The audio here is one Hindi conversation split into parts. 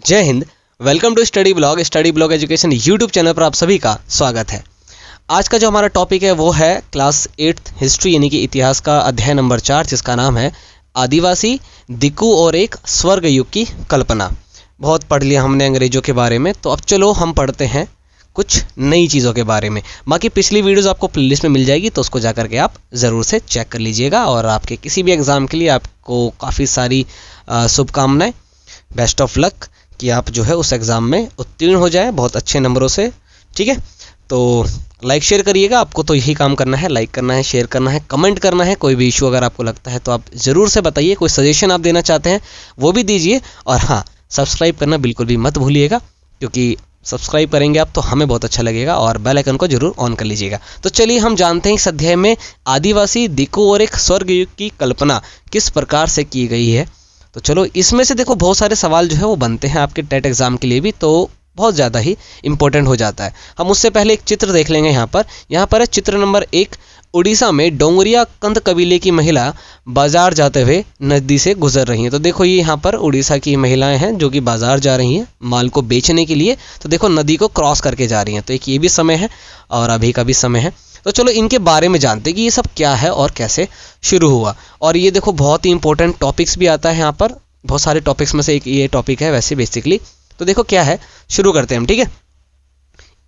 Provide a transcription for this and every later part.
जय हिंद। Welcome to study blog education YouTube channel पर आप सभी का स्वागत है। आज का जो हमारा टॉपिक है वो है क्लास 8th हिस्ट्री यानी कि इतिहास का अध्याय नंबर 4, जिसका नाम है आदिवासी, दिक्कू और एक स्वर्ग युग की कल्पना। बहुत पढ़ लिया हमने अंग्रेजों के बारे में, तो अब चलो हम पढ़ते हैं कुछ नई चीज़ों के बारे में। बाकी पिछली वीडियोज़ आपको प्लेलिस्ट में मिल जाएगी, तो उसको जा करके आप ज़रूर से चेक कर लीजिएगा। और आपके किसी भी एग्ज़ाम के लिए आपको काफ़ी सारी शुभकामनाएं, बेस्ट ऑफ लक कि आप जो है उस एग्ज़ाम में उत्तीर्ण हो जाए बहुत अच्छे नंबरों से। ठीक है, तो लाइक शेयर करिएगा। आपको तो यही काम करना है, लाइक करना है, शेयर करना है, कमेंट करना है। कोई भी इशू अगर आपको लगता है तो आप ज़रूर से बताइए। कोई सजेशन आप देना चाहते हैं वो भी दीजिए। और हाँ, सब्सक्राइब करना बिल्कुल भी मत भूलिएगा, क्योंकि सब्सक्राइब करेंगे आप तो हमें बहुत अच्छा लगेगा। और बेल आइकन को जरूर ऑन कर लीजिएगा। तो चलिए हम जानते हैं इस अध्याय में आदिवासी, दिक्कू और एक स्वर्ग युग की कल्पना किस प्रकार से की गई है। तो चलो, इसमें से देखो बहुत सारे सवाल जो है वो बनते हैं आपके टेट एग्जाम के लिए भी, तो बहुत ज़्यादा ही इंपॉर्टेंट हो जाता है। हम उससे पहले एक चित्र देख लेंगे। यहाँ पर है चित्र नंबर 1। उड़ीसा में डोंगरिया कंद कबीले की महिला बाजार जाते हुए नदी से गुजर रही हैं। तो देखो, ये यहाँ पर उड़ीसा की महिलाएं हैं जो कि बाजार जा रही हैं माल को बेचने के लिए। तो देखो, नदी को क्रॉस करके जा रही हैं। तो एक ये भी समय है और अभी का भी समय है। तो चलो इनके बारे में जानते हैं कि ये सब क्या है और कैसे शुरू हुआ। और ये देखो, बहुत ही इंपॉर्टेंट टॉपिक्स भी आता है यहाँ पर। बहुत सारे टॉपिक्स में से एक ये टॉपिक है वैसे बेसिकली। तो देखो क्या है, शुरू करते हैं हम। ठीक है,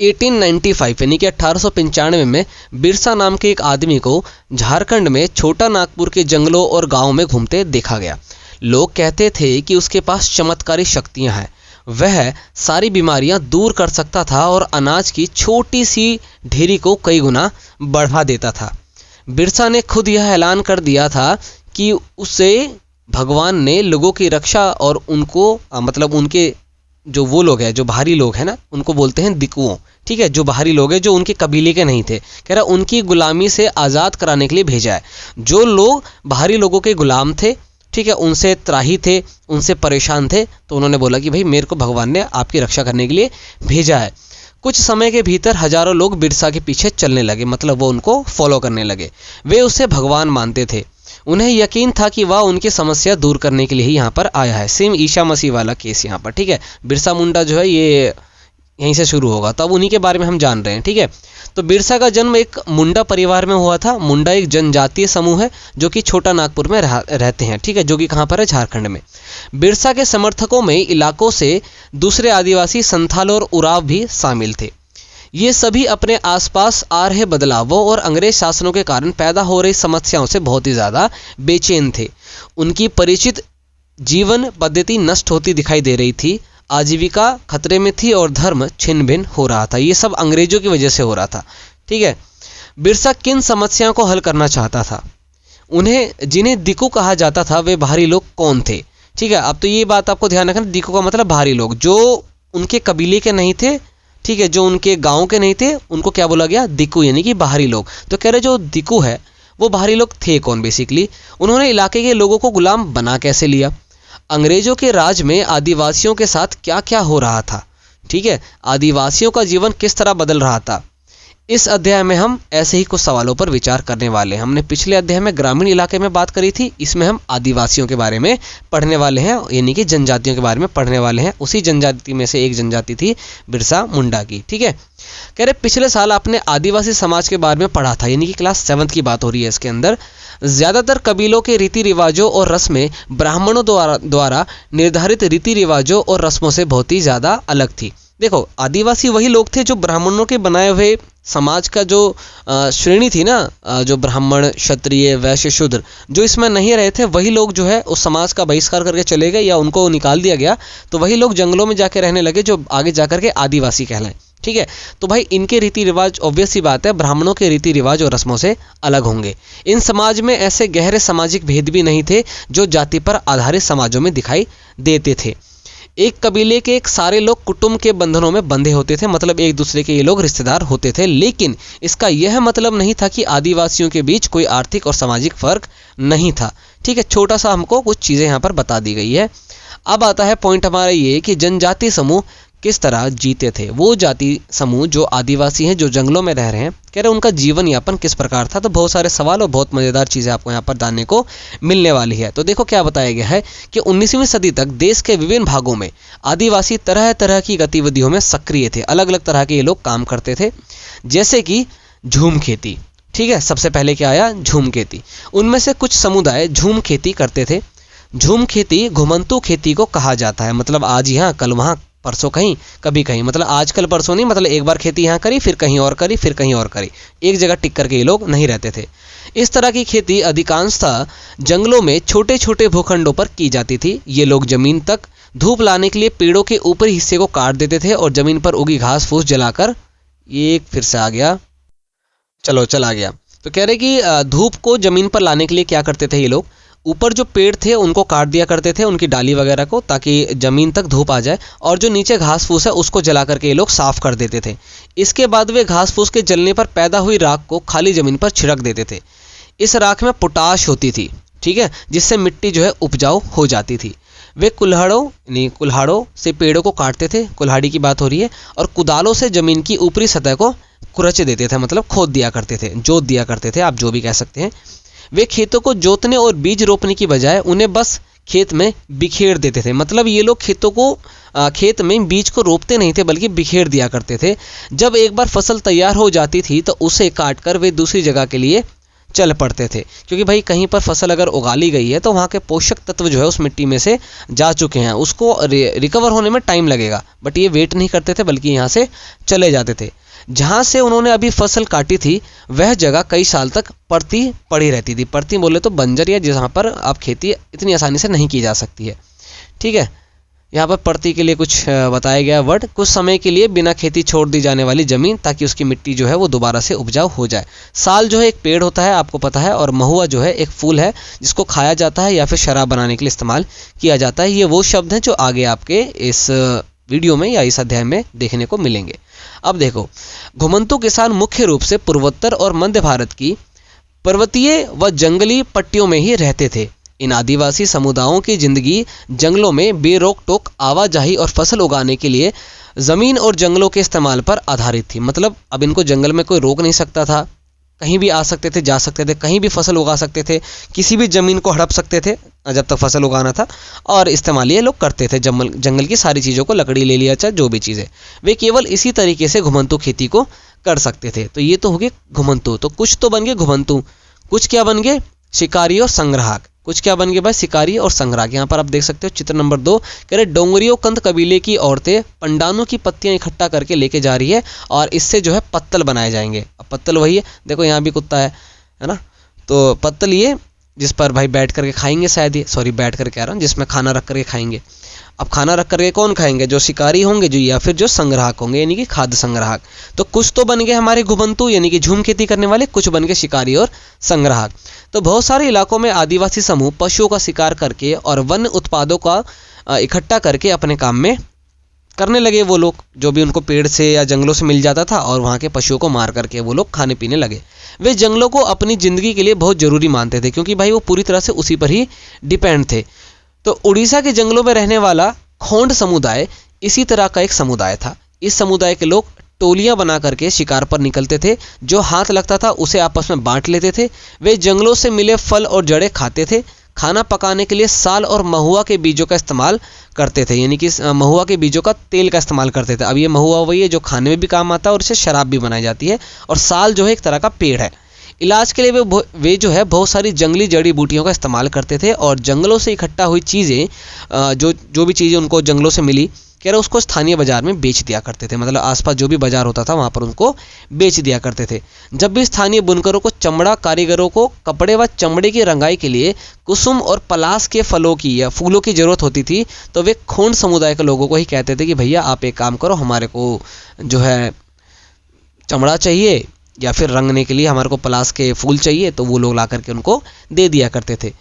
1895 यानी कि 1895 में बिरसा नाम के एक आदमी को झारखंड में छोटा नागपुर के जंगलों और गांवों में घूमते देखा गया। लोग कहते थे कि उसके पास चमत्कारी शक्तियां हैं। वह सारी बीमारियां दूर कर सकता था और अनाज की छोटी सी ढेरी को कई गुना बढ़ा देता था। बिरसा ने खुद यह ऐलान कर दिया था कि उसे भगवान ने लोगों की रक्षा और उनको मतलब उनके जो वो लोग हैं, जो बाहरी लोग हैं ना, उनको बोलते हैं दिक्कुओं। ठीक है, जो बाहरी लोग हैं जो उनके कबीले के नहीं थे, कह रहा उनकी गुलामी से आज़ाद कराने के लिए भेजा है। जो लोग बाहरी लोगों के गुलाम थे, ठीक है, उनसे त्राही थे, उनसे परेशान थे, तो उन्होंने बोला कि भाई मेरे को भगवान ने आपकी रक्षा करने के लिए भेजा है। कुछ समय के भीतर हजारों लोग बिरसा के पीछे चलने लगे, मतलब वो उनको फॉलो करने लगे। वे उसे भगवान मानते थे। उन्हें यकीन था कि वह उनकी समस्या दूर करने के लिए ही यहाँ पर आया है। सेम ईसा मसीह वाला केस यहाँ पर। ठीक है, बिरसा मुंडा जो है ये यहीं से शुरू होगा, तो अब उन्हीं के बारे में हम जान रहे हैं। ठीक है, तो बिरसा का जन्म एक मुंडा परिवार में हुआ था। मुंडा एक जनजातीय समूह है जो कि छोटा नागपुर में रहते हैं। ठीक है, जो कि कहाँ पर है, झारखंड में। बिरसा के समर्थकों में इलाकों से दूसरे आदिवासी संथाल और उराव भी शामिल थे। ये सभी अपने आसपास आ रहे बदलावों और अंग्रेज शासनों के कारण पैदा हो रही समस्याओं से बहुत ही ज़्यादा बेचैन थे। उनकी परिचित जीवन पद्धति नष्ट होती दिखाई दे रही थी, आजीविका खतरे में थी और धर्म छिन्न भिन्न हो रहा था। ये सब अंग्रेजों की वजह से हो रहा था। ठीक है, बिरसा किन समस्याओं को हल करना चाहता था? जिन्हें दिक्कू कहा जाता था, वे बाहरी लोग कौन थे? ठीक है, अब तो ये बात आपको ध्यान रखना, दिक्कू का मतलब बाहरी लोग, जो उनके कबीले के नहीं थे। ठीक है, जो उनके गांव के नहीं थे, उनको क्या बोला गया? दिक्कू, यानी कि बाहरी लोग। तो कह रहे जो दिक्कू है वो बाहरी लोग थे कौन बेसिकली? उन्होंने इलाके के लोगों को गुलाम बना कैसे लिया? अंग्रेजों के राज में आदिवासियों के साथ क्या क्या हो रहा था? ठीक है, आदिवासियों का जीवन किस तरह बदल रहा था? इस अध्याय में हम ऐसे ही कुछ सवालों पर विचार करने वाले हैं। हमने पिछले अध्याय में ग्रामीण इलाके में बात करी थी, इसमें हम आदिवासियों के बारे में पढ़ने वाले हैं, यानी कि जनजातियों के बारे में पढ़ने वाले हैं। उसी जनजाति में से एक जनजाति थी बिरसा मुंडा की। ठीक है, कह रहे पिछले साल आपने आदिवासी समाज के बारे में पढ़ा था, यानी कि क्लास 7th की बात हो रही है। इसके अंदर ज़्यादातर कबीलों के रीति रिवाजों और रस्में ब्राह्मणों द्वारा निर्धारित रीति रिवाजों और रस्मों से बहुत ही ज़्यादा अलग थी। देखो, आदिवासी वही लोग थे जो ब्राह्मणों के बनाए हुए समाज का जो श्रेणी थी ना, जो ब्राह्मण, क्षत्रिय, वैश्य, शूद्र, जो इसमें नहीं रहे थे, वही लोग जो है उस समाज का बहिष्कार करके चले गए या उनको निकाल दिया गया। तो वही लोग जंगलों में जाके रहने लगे, जो आगे जाकर के आदिवासी कहलाए। ठीक है, तो भाई इनके रीति रिवाज ऑब्वियस सी बात है ब्राह्मणों के रीति रिवाज और रस्मों से अलग होंगे। इन समाज में ऐसे गहरे सामाजिक भेद भी नहीं थे जो जाति पर आधारित समाजों में दिखाई देते थे। एक कबीले के एक सारे लोग कुटुंब के बंधनों में बंधे होते थे, मतलब एक दूसरे के ये लोग रिश्तेदार होते थे। लेकिन इसका यह मतलब नहीं था कि आदिवासियों के बीच कोई आर्थिक और सामाजिक फर्क नहीं था। ठीक है, छोटा सा हमको कुछ चीज़ें यहाँ पर बता दी गई है। अब आता है पॉइंट हमारा ये कि जनजातीय समूह किस तरह जीते थे। वो जाति समूह जो आदिवासी हैं, जो जंगलों में रह रहे हैं, कह रहे उनका जीवन यापन किस प्रकार था। तो बहुत सारे सवाल और बहुत मज़ेदार चीज़ें आपको यहाँ पर जानने को मिलने वाली है। तो देखो क्या बताया गया है कि 19वीं सदी तक देश के विभिन्न भागों में आदिवासी तरह तरह की गतिविधियों में सक्रिय थे। अलग अलग तरह के ये लोग काम करते थे, जैसे कि झूम खेती। ठीक है, सबसे पहले क्या आया, झूम खेती। उनमें से कुछ समुदाय झूम खेती करते थे। झूम खेती घुमंतू खेती को कहा जाता है। मतलब आज यहाँ कल वहाँ, परसों कहीं कभी कहीं, मतलब आज कल परसों नहीं, मतलब एक बार खेती यहाँ करी, फिर कहीं और करी, फिर कहीं और करी, एक जगह टिक करके ये लोग नहीं रहते थे। इस तरह की खेती अधिकांशतः जंगलों में छोटे छोटे भूखंडों पर की जाती थी। ये लोग जमीन तक धूप लाने के लिए पेड़ों के ऊपरी हिस्से को काट देते थे और जमीन पर उगी घास फूस जलाकर, ये फिर से आ गया, चलो चला गया। तो कह रहे कि धूप को जमीन पर लाने के लिए क्या करते थे ये लोग, ऊपर जो पेड़ थे उनको काट दिया करते थे, उनकी डाली वगैरह को, ताकि जमीन तक धूप आ जाए, और जो नीचे घास फूस है उसको जला करके ये लोग साफ कर देते थे। इसके बाद वे घास फूस के जलने पर पैदा हुई राख को खाली जमीन पर छिड़क देते थे। इस राख में पोटाश होती थी, ठीक है, जिससे मिट्टी जो है उपजाऊ हो जाती थी। वे कुल्हाड़ों से पेड़ों को काटते थे, कुल्हाड़ी की बात हो रही है, और कुदालों से जमीन की ऊपरी सतह को कुरच देते थे, मतलब खोद दिया करते थे, जोत दिया करते थे, आप जो भी कह सकते हैं। वे खेतों को जोतने और बीज रोपने की बजाय उन्हें बस खेत में बिखेर देते थे। मतलब ये लोग खेत में बीज को रोपते नहीं थे, बल्कि बिखेर दिया करते थे। जब एक बार फसल तैयार हो जाती थी तो उसे काट कर वे दूसरी जगह के लिए चल पड़ते थे, क्योंकि भाई कहीं पर फसल अगर उगा ली गई है तो वहाँ के पोषक तत्व जो है उस मिट्टी में से जा चुके हैं, उसको रिकवर होने में टाइम लगेगा, बट ये वेट नहीं करते थे, बल्कि यहाँ से चले जाते थे। जहाँ से उन्होंने अभी फसल काटी थी वह जगह कई साल तक परती पड़ी रहती थी। परती बोले तो बंजर, या जहाँ पर अब खेती इतनी आसानी से नहीं की जा सकती है। ठीक है, यहाँ पर परती के लिए कुछ बताया गया वर्ड, कुछ समय के लिए बिना खेती छोड़ दी जाने वाली जमीन, ताकि उसकी मिट्टी जो है वो दोबारा से उपजाऊ हो जाए। साल जो है एक पेड़ होता है, आपको पता है, और महुआ जो है एक फूल है जिसको खाया जाता है या फिर शराब बनाने के लिए इस्तेमाल किया जाता है। ये वो शब्द हैं जो आगे आपके इस वीडियो में या इस अध्याय में देखने को मिलेंगे। अब देखो, घुमंतू किसान मुख्य रूप से पूर्वोत्तर और मध्य भारत की पर्वतीय व जंगली पट्टियों में ही रहते थे। इन आदिवासी समुदायों की जिंदगी जंगलों में बेरोक टोक आवाजाही और फसल उगाने के लिए जमीन और जंगलों के इस्तेमाल पर आधारित थी। मतलब अब इनको जंगल में कोई रोक नहीं सकता था, कहीं भी आ सकते थे, जा सकते थे, कहीं भी फसल उगा सकते थे, किसी भी जमीन को हड़प सकते थे जब तक फसल उगाना था, और इस्तेमाल ये लोग करते थे जंगल की सारी चीज़ों को, लकड़ी ले लिया, चाहे जो भी चीज़ें, वे केवल इसी तरीके से घुमंतू खेती को कर सकते थे। तो ये तो हो गए घुमंतू। तो कुछ तो बन गए घुमंतू, कुछ क्या बन गए, शिकारी और संग्राहक। कुछ क्या बन गए भाई, शिकारी और संग्राहक। यहाँ पर आप देख सकते हो चित्र नंबर 2, कह रहे डोंगरियों कंद कबीले की औरतें पंडानों की पत्तियां इकट्ठा करके लेके जा रही है, और इससे जो है पत्तल बनाए जाएंगे। अब पत्तल वही है, देखो यहाँ भी कुत्ता है ना, तो पत्तल ये जिस पर भाई बैठ करके खाएंगे, शायद ये, सॉरी बैठ करके कह रहा हूँ, जिसमें खाना रख करके खाएंगे। अब खाना रख करके कौन खाएंगे, जो शिकारी होंगे जो, या फिर जो संग्राहक होंगे, यानी कि खाद्य संग्राहक। तो कुछ तो बन गए हमारे घुमंतू यानी कि झूम खेती करने वाले, कुछ बन गए शिकारी और संग्राहक। तो बहुत सारे इलाकों में आदिवासी समूह पशुओं का शिकार करके और वन्य उत्पादों का इकट्ठा करके अपने काम में करने लगे। वो लोग जो भी उनको पेड़ से या जंगलों से मिल जाता था, और वहाँ के पशुओं को मार करके वो लोग खाने पीने लगे। वे जंगलों को अपनी ज़िंदगी के लिए बहुत ज़रूरी मानते थे, क्योंकि भाई वो पूरी तरह से उसी पर ही डिपेंड थे। तो उड़ीसा के जंगलों में रहने वाला खोंड समुदाय इसी तरह का एक समुदाय था। इस समुदाय के लोग टोलियां बना करके शिकार पर निकलते थे, जो हाथ लगता था उसे आपस में बांट लेते थे। वे जंगलों से मिले फल और जड़ें खाते थे। खाना पकाने के लिए साल और महुआ के बीजों का इस्तेमाल करते थे, यानी कि महुआ के बीजों का तेल का इस्तेमाल करते थे। अब ये महुआ वही है जो खाने में भी काम आता है और इससे शराब भी बनाई जाती है। और साल जो है एक तरह का पेड़ है। इलाज के लिए वे जो है बहुत सारी जंगली जड़ी बूटियों का इस्तेमाल करते थे, और जंगलों से इकट्ठा हुई चीज़ें जो भी चीज़ें उनको जंगलों से मिली, कह रहे उसको स्थानीय बाजार में बेच दिया करते थे। मतलब आसपास जो भी बाजार होता था वहाँ पर उनको बेच दिया करते थे। जब भी स्थानीय बुनकरों को, चमड़ा कारीगरों को कपड़े व चमड़े की रंगाई के लिए कुसुम और पलास के फलों की या फूलों की ज़रूरत होती थी, तो वे खोंड समुदाय के लोगों को ही कहते थे कि भैया आप एक काम करो, हमारे को जो है चमड़ा चाहिए या फिर रंगने के लिए हमारे को पलास के फूल चाहिए, तो वो लोग ला करके उनको दे दिया करते थे।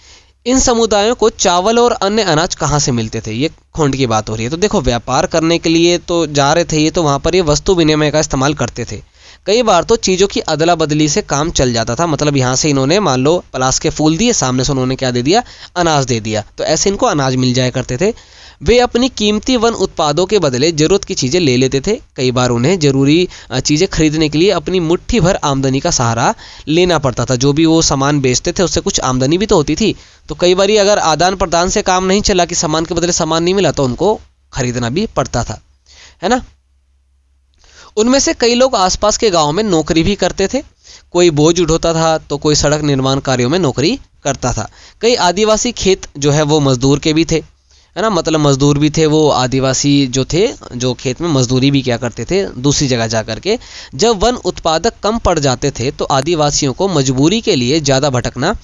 इन समुदायों को चावल और अन्य अनाज कहाँ से मिलते थे, ये खोंड की बात हो रही है। तो देखो व्यापार करने के लिए तो जा रहे थे ये, तो वहाँ पर ये वस्तु विनिमय का इस्तेमाल करते थे। कई बार तो चीज़ों की अदला बदली से काम चल जाता था। मतलब यहाँ से इन्होंने मान लो पलाश के फूल दिए, सामने से उन्होंने क्या दे दिया, अनाज दे दिया, तो ऐसे इनको अनाज मिल जाया करते थे। वे अपनी कीमती वन उत्पादों के बदले ज़रूरत की चीज़ें ले लेते थे। कई बार उन्हें ज़रूरी चीज़ें खरीदने के लिए अपनी मुट्ठी भर आमदनी का सहारा लेना पड़ता था। जो भी वो सामान बेचते थे उससे कुछ आमदनी भी तो होती थी, तो कई बार अगर आदान प्रदान से काम नहीं चला कि सामान के बदले सामान नहीं मिला, तो उनको खरीदना भी पड़ता था, है ना। उनमें से कई लोग आसपास के गाँव में नौकरी भी करते थे। कोई बोझ उठाता था तो कोई सड़क निर्माण कार्यों में नौकरी करता था। कई आदिवासी खेत जो है वो मजदूर के भी थे, है ना, मतलब मजदूर भी थे वो आदिवासी जो थे, जो खेत में मजदूरी भी क्या करते थे दूसरी जगह जा कर के। जब वन उत्पादक कम पड़ जाते थे तो आदिवासियों को मजबूरी के लिए ज़्यादा भटकना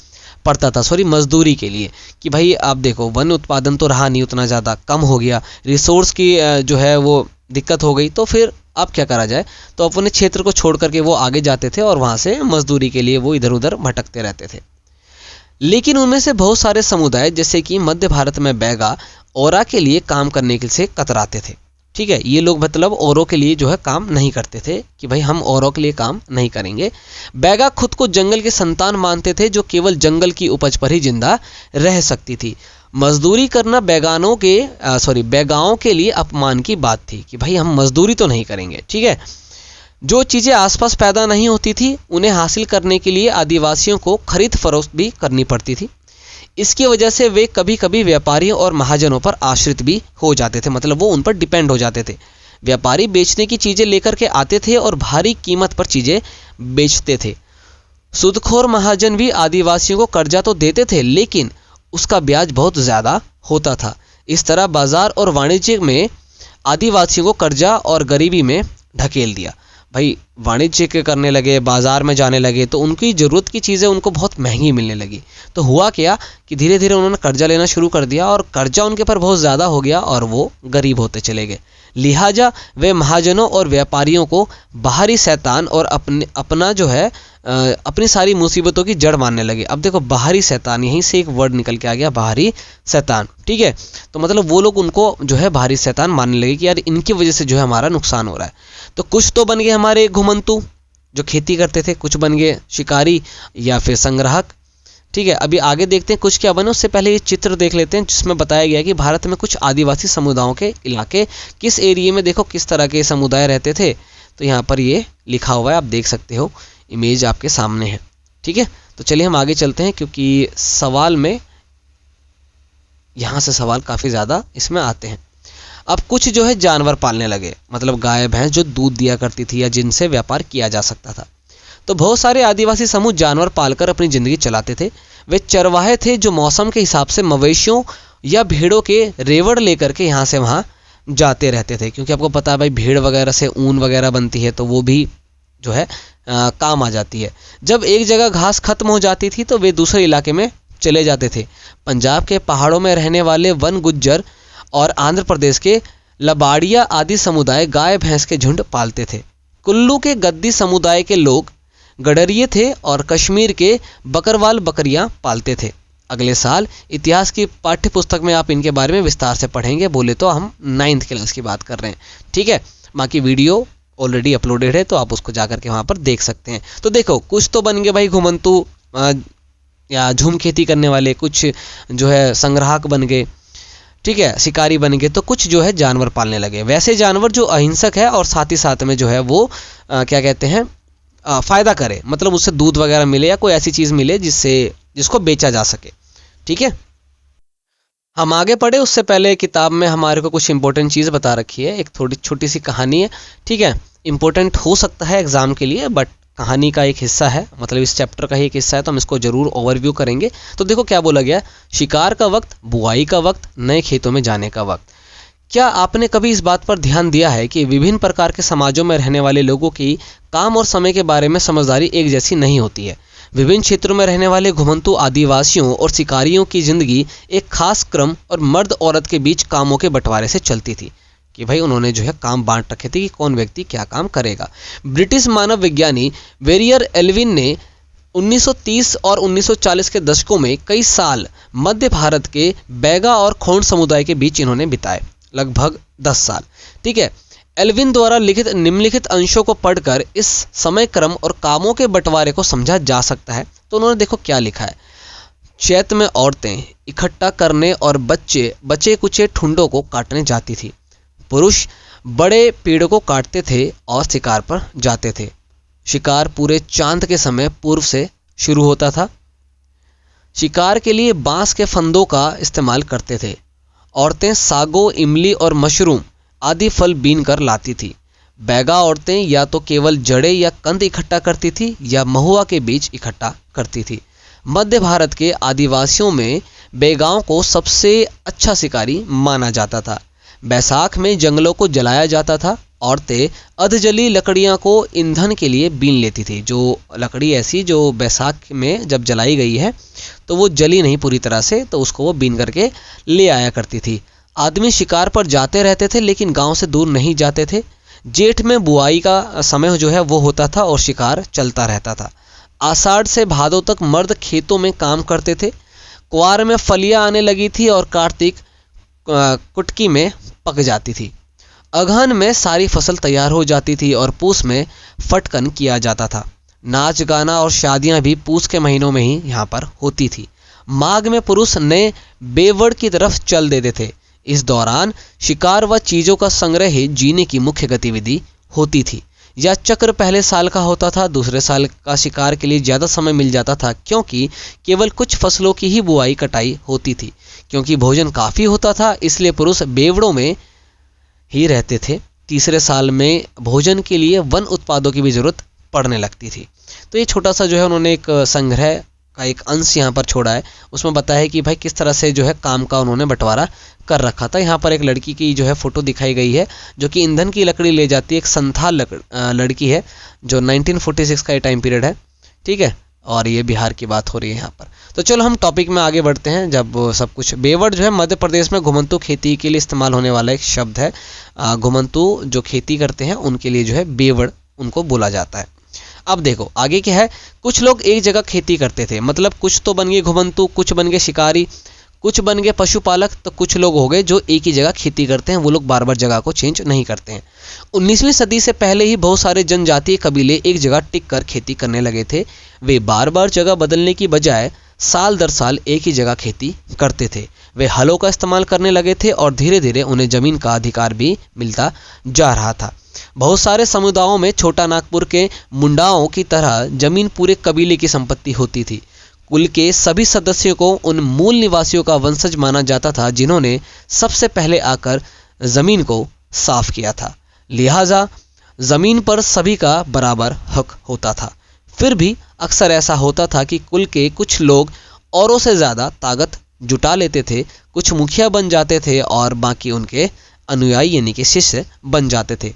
पड़ता था, मजदूरी के लिए, कि भाई आप देखो वन उत्पादन तो रहा नहीं उतना ज़्यादा, कम हो गया, रिसोर्स की जो है वो दिक्कत हो गई, तो फिर अब क्या करा जाए, तो अपने क्षेत्र को छोड़ करके वो आगे जाते थे और वहाँ से मजदूरी के लिए वो इधर उधर भटकते रहते थे। लेकिन उनमें से बहुत सारे समुदाय जैसे कि मध्य भारत में बैगा औरा के लिए काम करने के से कतराते थे। ठीक है, ये लोग मतलब औरों के लिए जो है काम नहीं करते थे कि भाई हम औरों के लिए काम नहीं करेंगे। बैगा खुद को जंगल के संतान मानते थे जो केवल जंगल की उपज पर ही जिंदा रह सकती थी। मजदूरी करना बैगाओं के लिए अपमान की बात थी कि भाई हम मजदूरी तो नहीं करेंगे। ठीक है, जो चीज़ें आसपास पैदा नहीं होती थी उन्हें हासिल करने के लिए आदिवासियों को खरीद फरोख्त भी करनी पड़ती थी। इसकी वजह से वे कभी कभी व्यापारियों और महाजनों पर आश्रित भी हो जाते थे, मतलब वो उन पर डिपेंड हो जाते थे। व्यापारी बेचने की चीज़ें लेकर के आते थे और भारी कीमत पर चीज़ें बेचते थे। सूदखोर महाजन भी आदिवासियों को कर्जा तो देते थे लेकिन उसका ब्याज बहुत ज़्यादा होता था। इस तरह बाजार और वाणिज्य में आदिवासियों को कर्जा और गरीबी में ढकेल दिया। भाई वाणिज्य करने लगे, बाजार में जाने लगे, तो उनकी ज़रूरत की चीज़ें उनको बहुत महंगी मिलने लगी। तो हुआ क्या कि धीरे धीरे उन्होंने कर्जा लेना शुरू कर दिया और कर्जा उनके पर बहुत ज़्यादा हो गया और वो गरीब होते चले गए। लिहाजा वे महाजनों और व्यापारियों को बाहरी शैतान और अपनी सारी मुसीबतों की जड़ मानने लगे। अब देखो बाहरी शैतान, यहीं से एक वर्ड निकल के आ गया, बाहरी शैतान। ठीक है, तो मतलब वो लोग उनको जो है बाहरी शैतान मानने लगे कि यार इनकी वजह से जो है हमारा नुकसान हो रहा है। तो कुछ तो बन गए हमारे घुमंतू जो खेती करते थे, कुछ बन गए शिकारी या फिर संग्राहक। ठीक है, अभी आगे देखते हैं कुछ क्या बने, उससे पहले ये चित्र देख लेते हैं जिसमें बताया गया कि भारत में कुछ आदिवासी समुदायों के इलाके किस एरिया में देखो किस तरह के समुदाय रहते थे। तो यहाँ पर ये लिखा हुआ है, आप देख सकते हो, इमेज आपके सामने है। ठीक है, तो चलिए हम आगे चलते हैं क्योंकि सवाल में यहाँ से सवाल काफ़ी ज़्यादा इसमें आते हैं। अब कुछ जो है जानवर पालने लगे, मतलब गाय भैंस जो दूध दिया करती थी या जिनसे व्यापार किया जा सकता था। तो बहुत सारे आदिवासी समूह जानवर पालकर अपनी ज़िंदगी चलाते थे। वे चरवाहे थे जो मौसम के हिसाब से मवेशियों या भेड़ों के रेवड़ लेकर के यहाँ से वहाँ जाते रहते थे, क्योंकि आपको पता है भाई भेड़ वगैरह से ऊन वगैरह बनती है तो वो भी जो है काम आ जाती है। जब एक जगह घास खत्म हो जाती थी तो वे दूसरे इलाके में चले जाते थे। पंजाब के पहाड़ों में रहने वाले वन गुज्जर और आंध्र प्रदेश के लबाड़िया आदि समुदाय गाय भैंस के झुंड पालते थे। कुल्लू के गद्दी समुदाय के लोग गडरिये थे और कश्मीर के बकरवाल बकरियां पालते थे। अगले साल इतिहास की पाठ्य पुस्तक में आप इनके बारे में विस्तार से पढ़ेंगे। बोले तो हम 9th क्लास की बात कर रहे हैं। ठीक है, बाकी वीडियो ऑलरेडी अपलोडेड है तो आप उसको जाकर के वहाँ पर देख सकते हैं। तो देखो कुछ तो बन गए भाई घुमंतू या झूम खेती करने वाले, कुछ जो है संग्राहक बन गए, ठीक है, शिकारी बन गए, तो कुछ जो है जानवर पालने लगे। वैसे जानवर जो अहिंसक है और साथ ही साथ में जो है वो क्या कहते हैं फ़ायदा करे, मतलब उससे दूध वगैरह मिले या कोई ऐसी चीज़ मिले जिसको बेचा जा सके। ठीक है, हम आगे पढ़े उससे पहले किताब में हमारे को कुछ इंपॉर्टेंट चीज़ बता रखी है। एक थोड़ी छोटी सी कहानी है। ठीक है, इंपॉर्टेंट हो सकता है एग्जाम के लिए, बट कहानी का एक हिस्सा है, मतलब इस चैप्टर का ही एक हिस्सा है, तो हम इसको जरूर ओवरव्यू करेंगे। तो देखो क्या बोला गया, शिकार का वक्त, बुआई का वक्त, नए खेतों में जाने का वक्त। क्या आपने कभी इस बात पर ध्यान दिया है कि विभिन्न प्रकार के समाजों में रहने वाले लोगों की काम और समय के बारे में समझदारी एक जैसी नहीं होती है। विभिन्न क्षेत्रों में रहने वाले घुमंतू आदिवासियों और शिकारियों की जिंदगी एक खास क्रम और मर्द औरत के बीच कामों के बंटवारे से चलती थी कि भाई उन्होंने जो है काम बांट रखे थे कि कौन व्यक्ति क्या काम करेगा। ब्रिटिश मानव विज्ञानी वेरियर एल्विन ने 1930 और 1940 के दशकों में कई साल मध्य भारत के बैगा और खोंड समुदाय के बीच इन्होंने बिताए, लगभग 10 साल। ठीक है, एल्विन द्वारा लिखित निम्नलिखित अंशों को पढ़कर इस समय क्रम और कामों के बंटवारे को समझा जा सकता है। तो उन्होंने देखो क्या लिखा है। चैत में औरतें इकट्ठा करने और बचे कुचे ठुंडों को काटने जाती थी। पुरुष बड़े पेड़ों को काटते थे और शिकार पर जाते थे। शिकार पूरे चांद के समय पूर्व से शुरू होता था। शिकार के लिए बांस के फंदों का इस्तेमाल करते थे। औरतें सागो, इमली और मशरूम आदि फल बीन कर लाती थी। बैगा औरतें या तो केवल जड़े या कंद इकट्ठा करती थी या महुआ के बीज इकट्ठा करती थी। मध्य भारत के आदिवासियों में बैगाओं को सबसे अच्छा शिकारी माना जाता था। बैसाख में जंगलों को जलाया जाता था। औरतें अधजली लकड़ियां को ईंधन के लिए बीन लेती थी। जो लकड़ी ऐसी जो बैसाख में जब जलाई गई है तो वो जली नहीं पूरी तरह से, तो उसको वो बीन करके ले आया करती थी। आदमी शिकार पर जाते रहते थे लेकिन गांव से दूर नहीं जाते थे। जेठ में बुआई का समय जो है वो होता था और शिकार चलता रहता था। आषाढ़ से भादों तक मर्द खेतों में काम करते थे। कुआर में फलियां आने लगी थी और कार्तिक कुटकी में पक जाती थी। अगहन में सारी फसल तैयार हो जाती थी और पूस में फटकन किया जाता था। नाच गाना और शादियां भी पूस के महीनों में ही यहाँ पर होती थी। माघ में पुरुष नए बेवड़ की तरफ चल देते थे। इस दौरान शिकार व चीजों का संग्रह ही जीने की मुख्य गतिविधि होती थी। यह चक्र पहले साल का होता था। दूसरे साल का शिकार के लिए ज़्यादा समय मिल जाता था क्योंकि केवल कुछ फसलों की ही बुआई कटाई होती थी। क्योंकि भोजन काफ़ी होता था इसलिए पुरुष बेवड़ों में ही रहते थे। तीसरे साल में भोजन के लिए वन उत्पादों की भी जरूरत पड़ने लगती थी। तो ये छोटा सा जो है उन्होंने एक संग्रह का एक अंश यहाँ पर छोड़ा है। उसमें बताया है कि भाई किस तरह से जो है काम का उन्होंने बंटवारा कर रखा था। यहाँ पर एक लड़की की जो है फोटो दिखाई गई है जो कि ईंधन की लकड़ी ले जाती है। एक संथाल लड़की है जो 1946 का ये टाइम पीरियड है, ठीक है, और ये बिहार की बात हो रही है यहाँ पर। तो चलो हम टॉपिक में आगे बढ़ते हैं। जब सब कुछ बेवड़ जो है मध्य प्रदेश में घुमंतू खेती के लिए इस्तेमाल होने वाला एक शब्द है। घुमंतू जो खेती करते हैं उनके लिए जो है बेवड़ उनको बोला जाता है। अब देखो आगे क्या है। कुछ लोग एक जगह खेती करते थे, मतलब कुछ तो बन गए घुमंतू, कुछ बन गए शिकारी, कुछ बन गए पशुपालक, तो कुछ लोग हो गए जो एक ही जगह खेती करते हैं। वो लोग बार बार जगह को चेंज नहीं करते हैं। 19वीं सदी से पहले ही बहुत सारे जनजातीय कबीले एक जगह टिक कर खेती करने लगे थे। वे बार बार जगह बदलने की बजाय साल दर साल एक ही जगह खेती करते थे। वे हलों का इस्तेमाल करने लगे थे और धीरे धीरे उन्हें जमीन का अधिकार भी मिलता जा रहा था। बहुत सारे समुदायों में छोटा नागपुर के मुंडाओं की तरह जमीन पूरे कबीले की संपत्ति होती थी। कुल के सभी सदस्यों को उन मूल निवासियों का वंशज माना जाता था जिन्होंने सबसे पहले आकर जमीन को साफ किया था। लिहाजा जमीन पर सभी का बराबर हक होता था। फिर भी अक्सर ऐसा होता था कि कुल के कुछ लोग औरों से ज़्यादा ताकत जुटा लेते थे। कुछ मुखिया बन जाते थे और बाकी उनके अनुयायी यानी कि शिष्य बन जाते थे।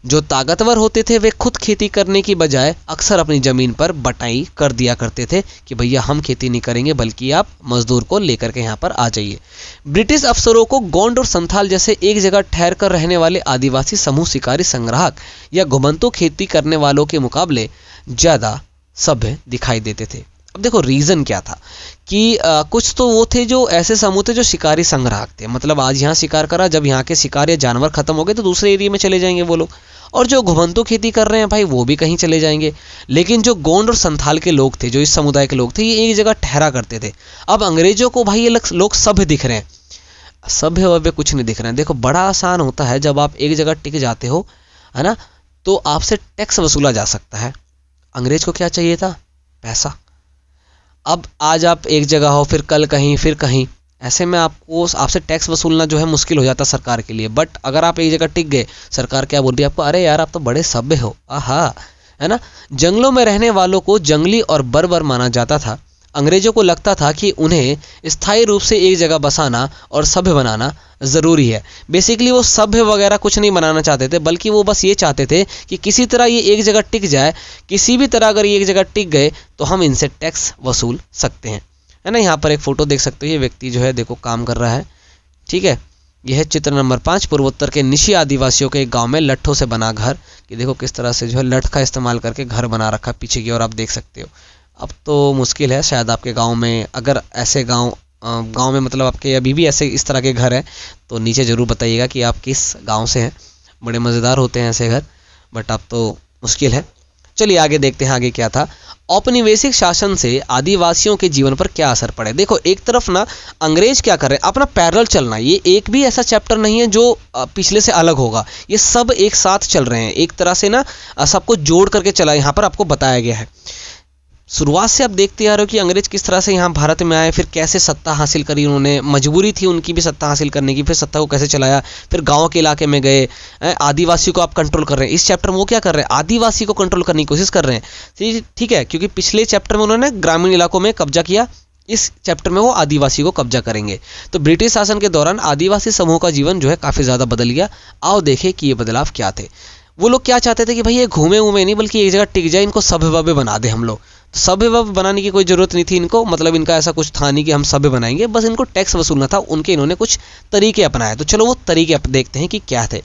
जो ताकतवर होते थे वे खुद खेती करने की बजाय अक्सर अपनी ज़मीन पर बटाई कर दिया करते थे कि भैया हम खेती नहीं करेंगे बल्कि आप मजदूर को लेकर के यहाँ पर आ जाइए। ब्रिटिश अफसरों को गोंड और संथाल जैसे एक जगह ठहर कर रहने वाले आदिवासी समूह शिकारी संग्राहक या घुमंतू खेती करने वालों के मुकाबले ज़्यादा सभ्य दिखाई देते थे। अब देखो रीज़न क्या था कि कुछ तो वो थे जो ऐसे समूह थे जो शिकारी संग्राहक थे, मतलब आज यहाँ शिकार करा, जब यहाँ के शिकार या जानवर खत्म हो गए तो दूसरे एरिया में चले जाएंगे वो लोग। और जो घुमंतू खेती कर रहे हैं भाई वो भी कहीं चले जाएंगे। लेकिन जो गोंड और संथाल के लोग थे, जो इस समुदाय के लोग थे, ये एक जगह ठहरा करते थे। अब अंग्रेजों को भाई ये लोग सभ्य दिख रहे हैं, सभ्य वभ्य कुछ नहीं दिख रहे हैं। देखो बड़ा आसान होता है जब आप एक जगह टिक जाते हो, है ना, तो आपसे टैक्स वसूला जा सकता है। अंग्रेज को क्या चाहिए था? पैसा। अब आज आप एक जगह हो, फिर कल कहीं, फिर कहीं, ऐसे में आपसे टैक्स वसूलना जो है मुश्किल हो जाता सरकार के लिए। बट अगर आप एक जगह टिक गए, सरकार क्या बोल रही है आपको? अरे यार आप तो बड़े सभ्य हो, आहा, है ना। जंगलों में रहने वालों को जंगली और बर्बर माना जाता था। अंग्रेजों को लगता था कि उन्हें स्थायी रूप से एक जगह बसाना और सभ्य बनाना ज़रूरी है। बेसिकली वो सभ्य वगैरह कुछ नहीं बनाना चाहते थे, बल्कि वो बस ये चाहते थे कि किसी तरह ये एक जगह टिक जाए। किसी भी तरह अगर ये एक जगह टिक गए तो हम इनसे टैक्स वसूल सकते हैं, है ना। यहाँ पर एक फ़ोटो देख सकते हो, ये व्यक्ति जो है देखो काम कर रहा है, ठीक है। यह है चित्र नंबर 5, पूर्वोत्तर के निशी आदिवासियों के एक गांव में लट्ठों से बना घर। कि देखो किस तरह से जो है लठ का इस्तेमाल करके घर बना रखा पीछे की ओर, आप देख सकते हो। अब तो मुश्किल है शायद आपके गांव में, अगर ऐसे गांव में मतलब आपके अभी भी ऐसे इस तरह के घर हैं तो नीचे ज़रूर बताइएगा कि आप किस गांव से हैं बड़े मज़ेदार होते हैं ऐसे घर, बट अब तो मुश्किल है। चलिए आगे देखते हैं आगे क्या था। औपनिवेशिक शासन से आदिवासियों के जीवन पर क्या असर पड़े। देखो एक तरफ ना अंग्रेज क्या कर रहे हैं, अपना पैरेलल चलना, ये एक भी ऐसा चैप्टर नहीं है जो पिछले से अलग होगा, ये सब एक साथ चल रहे हैं, एक तरह से ना सबको जोड़ करके चला यहाँ पर आपको बताया गया है। शुरुआत से आप देखते आ रहे हो कि अंग्रेज किस तरह से यहाँ भारत में आए, फिर कैसे सत्ता हासिल करी उन्होंने, मजबूरी थी उनकी भी सत्ता हासिल करने की, फिर सत्ता को कैसे चलाया, फिर गांव के इलाके में गए, आदिवासी को आप कंट्रोल कर रहे हैं। इस चैप्टर में वो क्या कर रहे हैं, आदिवासी को कंट्रोल करने की कोशिश कर रहे हैं, ठीक है, क्योंकि पिछले चैप्टर में उन्होंने ग्रामीण इलाकों में कब्जा किया, इस चैप्टर में वो आदिवासी को कब्जा करेंगे। तो ब्रिटिश शासन के दौरान आदिवासी समूह का जीवन जो है काफ़ी ज़्यादा बदल गया। आओ देखें कि ये बदलाव क्या थे। वो लोग क्या चाहते थे कि भाई ये घूमे उमे नहीं, बल्कि एक जगह टिक जाए, इनको सभ्य भव्य बना दे हम लोग। सभ्य भव्य बनाने की कोई ज़रूरत नहीं थी इनको, मतलब इनका ऐसा कुछ था नहीं कि हम सभ्य बनाएंगे, बस इनको टैक्स वसूलना था। उनके इन्होंने कुछ तरीके अपनाए, तो चलो वो तरीके देखते हैं कि क्या थे।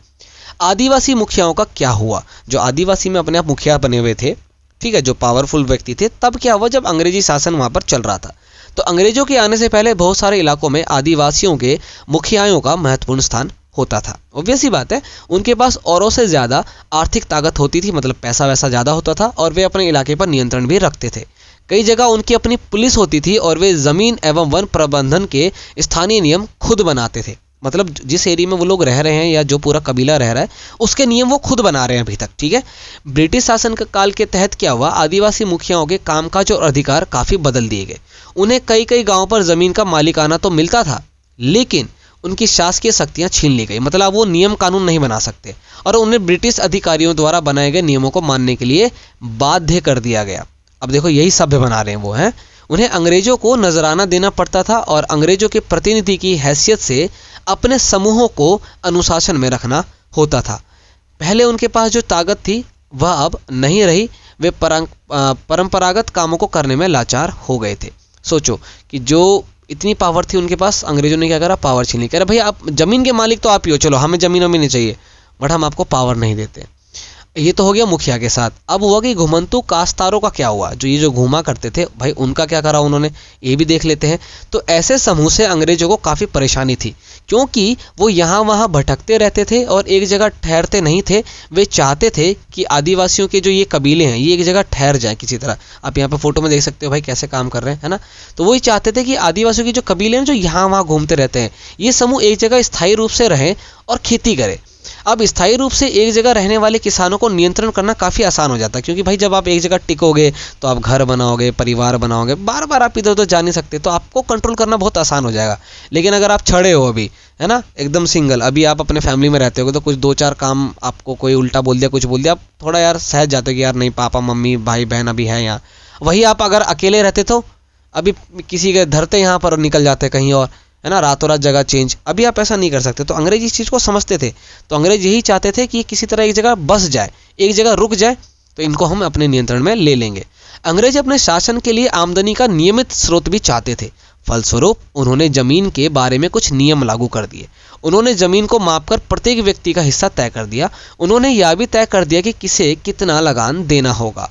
आदिवासी मुखियाओं का क्या हुआ। जो आदिवासी में अपने आप मुखिया बने हुए थे, ठीक है, जो पावरफुल व्यक्ति थे, तब क्या हुआ जब अंग्रेजी शासन वहाँ पर चल रहा था, तो अंग्रेजों के आने से पहले बहुत सारे इलाकों में आदिवासियों के मुखियाओं का महत्वपूर्ण स्थान होता था। ऑब्वियस सी बात है, उनके पास औरों से ज़्यादा आर्थिक ताकत होती थी, मतलब पैसा वैसा ज़्यादा होता था, और वे अपने इलाके पर नियंत्रण भी रखते थे। कई जगह उनकी अपनी पुलिस होती थी और वे ज़मीन एवं वन प्रबंधन के स्थानीय नियम खुद बनाते थे। मतलब जिस एरिया में वो लोग रह रहे हैं या जो पूरा कबीला रह रहा है, उसके नियम वो खुद बना रहे हैं अभी तक, ठीक है। ब्रिटिश शासन के काल के तहत क्या हुआ, आदिवासी मुखियाओं के कामकाज और अधिकार काफ़ी बदल दिए गए। उन्हें कई कई गाँव पर ज़मीन का मालिकाना तो मिलता था, लेकिन उनकी शासकीय शक्तियां छीन ली गई, मतलब वो नियम कानून नहीं बना सकते, और उन्हें ब्रिटिश अधिकारियों द्वारा बनाए गए नियमों को मानने के लिए बाध्य कर दिया गया। अब देखो यही सभ्य बना रहे हैं वो हैं। उन्हें अंग्रेजों को नजराना देना पड़ता था और अंग्रेजों के प्रतिनिधि की हैसियत से अपने समूहों को अनुशासन में रखना होता था। पहले उनके पास जो ताकत थी वह अब नहीं रही, वे परंपरागत कामों को करने में लाचार हो गए थे। सोचो कि जो इतनी पावर थी उनके पास, अंग्रेजों ने क्या करा, पावर छीन ली। कह रहे भाई आप जमीन के मालिक तो आप ही हो, चलो हमें जमीन वमीन नहीं चाहिए, बट हम आपको पावर नहीं देते। ये तो हो गया मुखिया के साथ। अब हुआ कि घुमंतु काश्तकारों का क्या हुआ, जो ये जो घूमा करते थे, भाई उनका क्या करा उन्होंने, ये भी देख लेते हैं। तो ऐसे समूह से अंग्रेजों को काफ़ी परेशानी थी, क्योंकि वो यहाँ वहाँ भटकते रहते थे और एक जगह ठहरते नहीं थे। वे चाहते थे कि आदिवासियों के जो ये कबीले हैं ये एक जगह ठहर जाए किसी तरह। आप यहाँ पे फोटो में देख सकते हो भाई कैसे काम कर रहे हैं, है ना। तो वही चाहते थे कि आदिवासियों के जो कबीले हैं जो यहाँ वहाँ घूमते रहते हैं, ये समूह एक जगह स्थायी रूप से रहें और खेती करें। अब स्थायी रूप से एक जगह रहने वाले किसानों को नियंत्रण करना काफ़ी आसान हो जाता है, क्योंकि भाई जब आप एक जगह टिकोगे तो आप घर बनाओगे, परिवार बनाओगे, बार बार आप इधर उधर जा नहीं सकते, तो आपको कंट्रोल करना बहुत आसान हो जाएगा। लेकिन अगर आप छड़े हो अभी, है ना, एकदम सिंगल, अभी आप अपने फैमिली में रहते हो, तो कुछ दो चार काम आपको कोई उल्टा बोल दिया, कुछ बोल दिया, आप थोड़ा यार सहज जाते हो कि यार नहीं पापा मम्मी भाई बहन अभी है यहाँ। वही आप अगर अकेले रहते तो अभी किसी के धरते यहाँ पर निकल जाते कहीं और, है ना, रातों रात जगह चेंज। अभी आप ऐसा नहीं कर सकते। तो अंग्रेज इस चीज़ को समझते थे, तो अंग्रेज यही चाहते थे कि किसी तरह एक जगह बस जाए, एक जगह रुक जाए, तो इनको हम अपने नियंत्रण में ले लेंगे। अंग्रेज अपने शासन के लिए आमदनी का नियमित स्रोत भी चाहते थे। फलस्वरूप उन्होंने जमीन के बारे में कुछ नियम लागू कर दिए। उन्होंने जमीन को मापकर प्रत्येक व्यक्ति का हिस्सा तय कर दिया। उन्होंने यह भी तय कर दिया कि किसे कितना लगान देना होगा।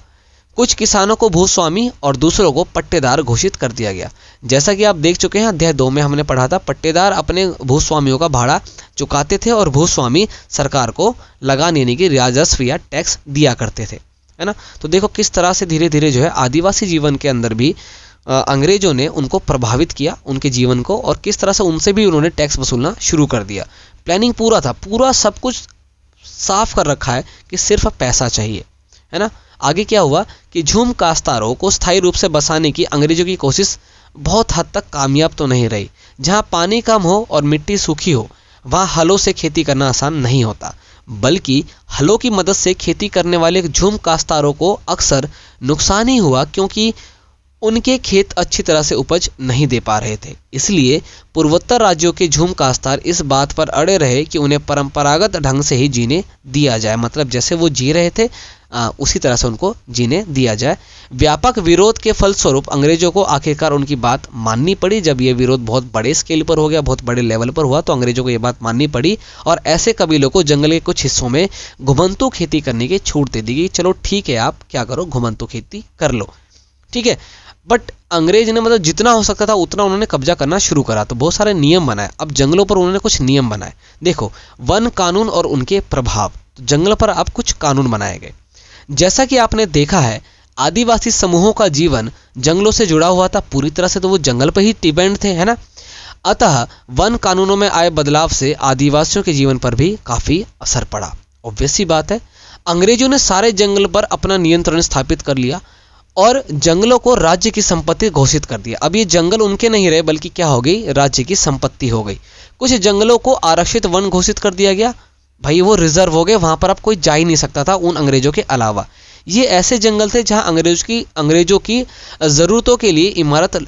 कुछ किसानों को भूस्वामी और दूसरों को पट्टेदार घोषित कर दिया गया। जैसा कि आप देख चुके हैं, अध्याय 2 में हमने पढ़ा था, पट्टेदार अपने भूस्वामियों का भाड़ा चुकाते थे और भूस्वामी सरकार को लगान यानी कि राजस्व या टैक्स दिया करते थे, है ना। तो देखो किस तरह से धीरे धीरे जो है आदिवासी जीवन के अंदर भी अंग्रेजों ने उनको प्रभावित किया, उनके जीवन को, और किस तरह से उनसे भी उन्होंने टैक्स वसूलना शुरू कर दिया। प्लानिंग पूरा था, पूरा सब कुछ साफ कर रखा है कि सिर्फ पैसा चाहिए, है ना। आगे क्या हुआ कि झूम काश्तकारों को स्थायी रूप से बसाने की अंग्रेजों की कोशिश बहुत हद तक कामयाब तो नहीं रही। जहाँ पानी कम हो और मिट्टी सूखी हो, वहाँ हलों से खेती करना आसान नहीं होता, बल्कि हलों की मदद से खेती करने वाले झूम काश्तकारों को अक्सर नुकसान ही हुआ, क्योंकि उनके खेत अच्छी तरह से उपज नहीं दे पा रहे थे। इसलिए पूर्वोत्तर राज्यों के झूम काश्तकार इस बात पर अड़े रहे कि उन्हें परंपरागत ढंग से ही जीने दिया जाए, मतलब जैसे वो जी रहे थे उसी तरह से उनको जीने दिया जाए। व्यापक विरोध के फलस्वरूप अंग्रेजों को आखिरकार उनकी बात माननी पड़ी। जब ये विरोध बहुत बड़े स्केल पर हो गया, बहुत बड़े लेवल पर हुआ, तो अंग्रेजों को ये बात माननी पड़ी और ऐसे कबीलों को जंगल के कुछ हिस्सों में घुमंतू खेती करने की छूट दे दी गई। चलो ठीक है, आप क्या करो, घुमंतू खेती कर लो, ठीक है। बट अंग्रेज ने मतलब जितना हो सकता था उतना उन्होंने कब्जा करना शुरू करा। तो बहुत सारे नियम बनाए। अब जंगलों पर उन्होंने कुछ नियम बनाए। देखो, वन कानून और उनके प्रभाव। तो जंगल पर अब कुछ कानून बनाए गए। जैसा कि आपने देखा है, आदिवासी समूहों का जीवन जंगलों से जुड़ा हुआ था। पूरी तरह से तो वो जंगल पर ही डिपेंड थे, है ना। अतः वन कानूनों में आए बदलाव से आदिवासियों के जीवन पर भी काफी असर पड़ा। ऑब्वियस सी बात है, अंग्रेजों ने सारे जंगल पर अपना नियंत्रण स्थापित कर लिया और जंगलों को राज्य की संपत्ति घोषित कर दिया। अब ये जंगल उनके नहीं रहे, बल्कि क्या हो गई, राज्य की संपत्ति हो गई। कुछ जंगलों को आरक्षित वन घोषित कर दिया गया। भाई वो रिजर्व हो गए, वहां पर अब कोई जा ही नहीं सकता था उन अंग्रेजों के अलावा। ये ऐसे जंगल थे जहां अंग्रेजों की जरूरतों के लिए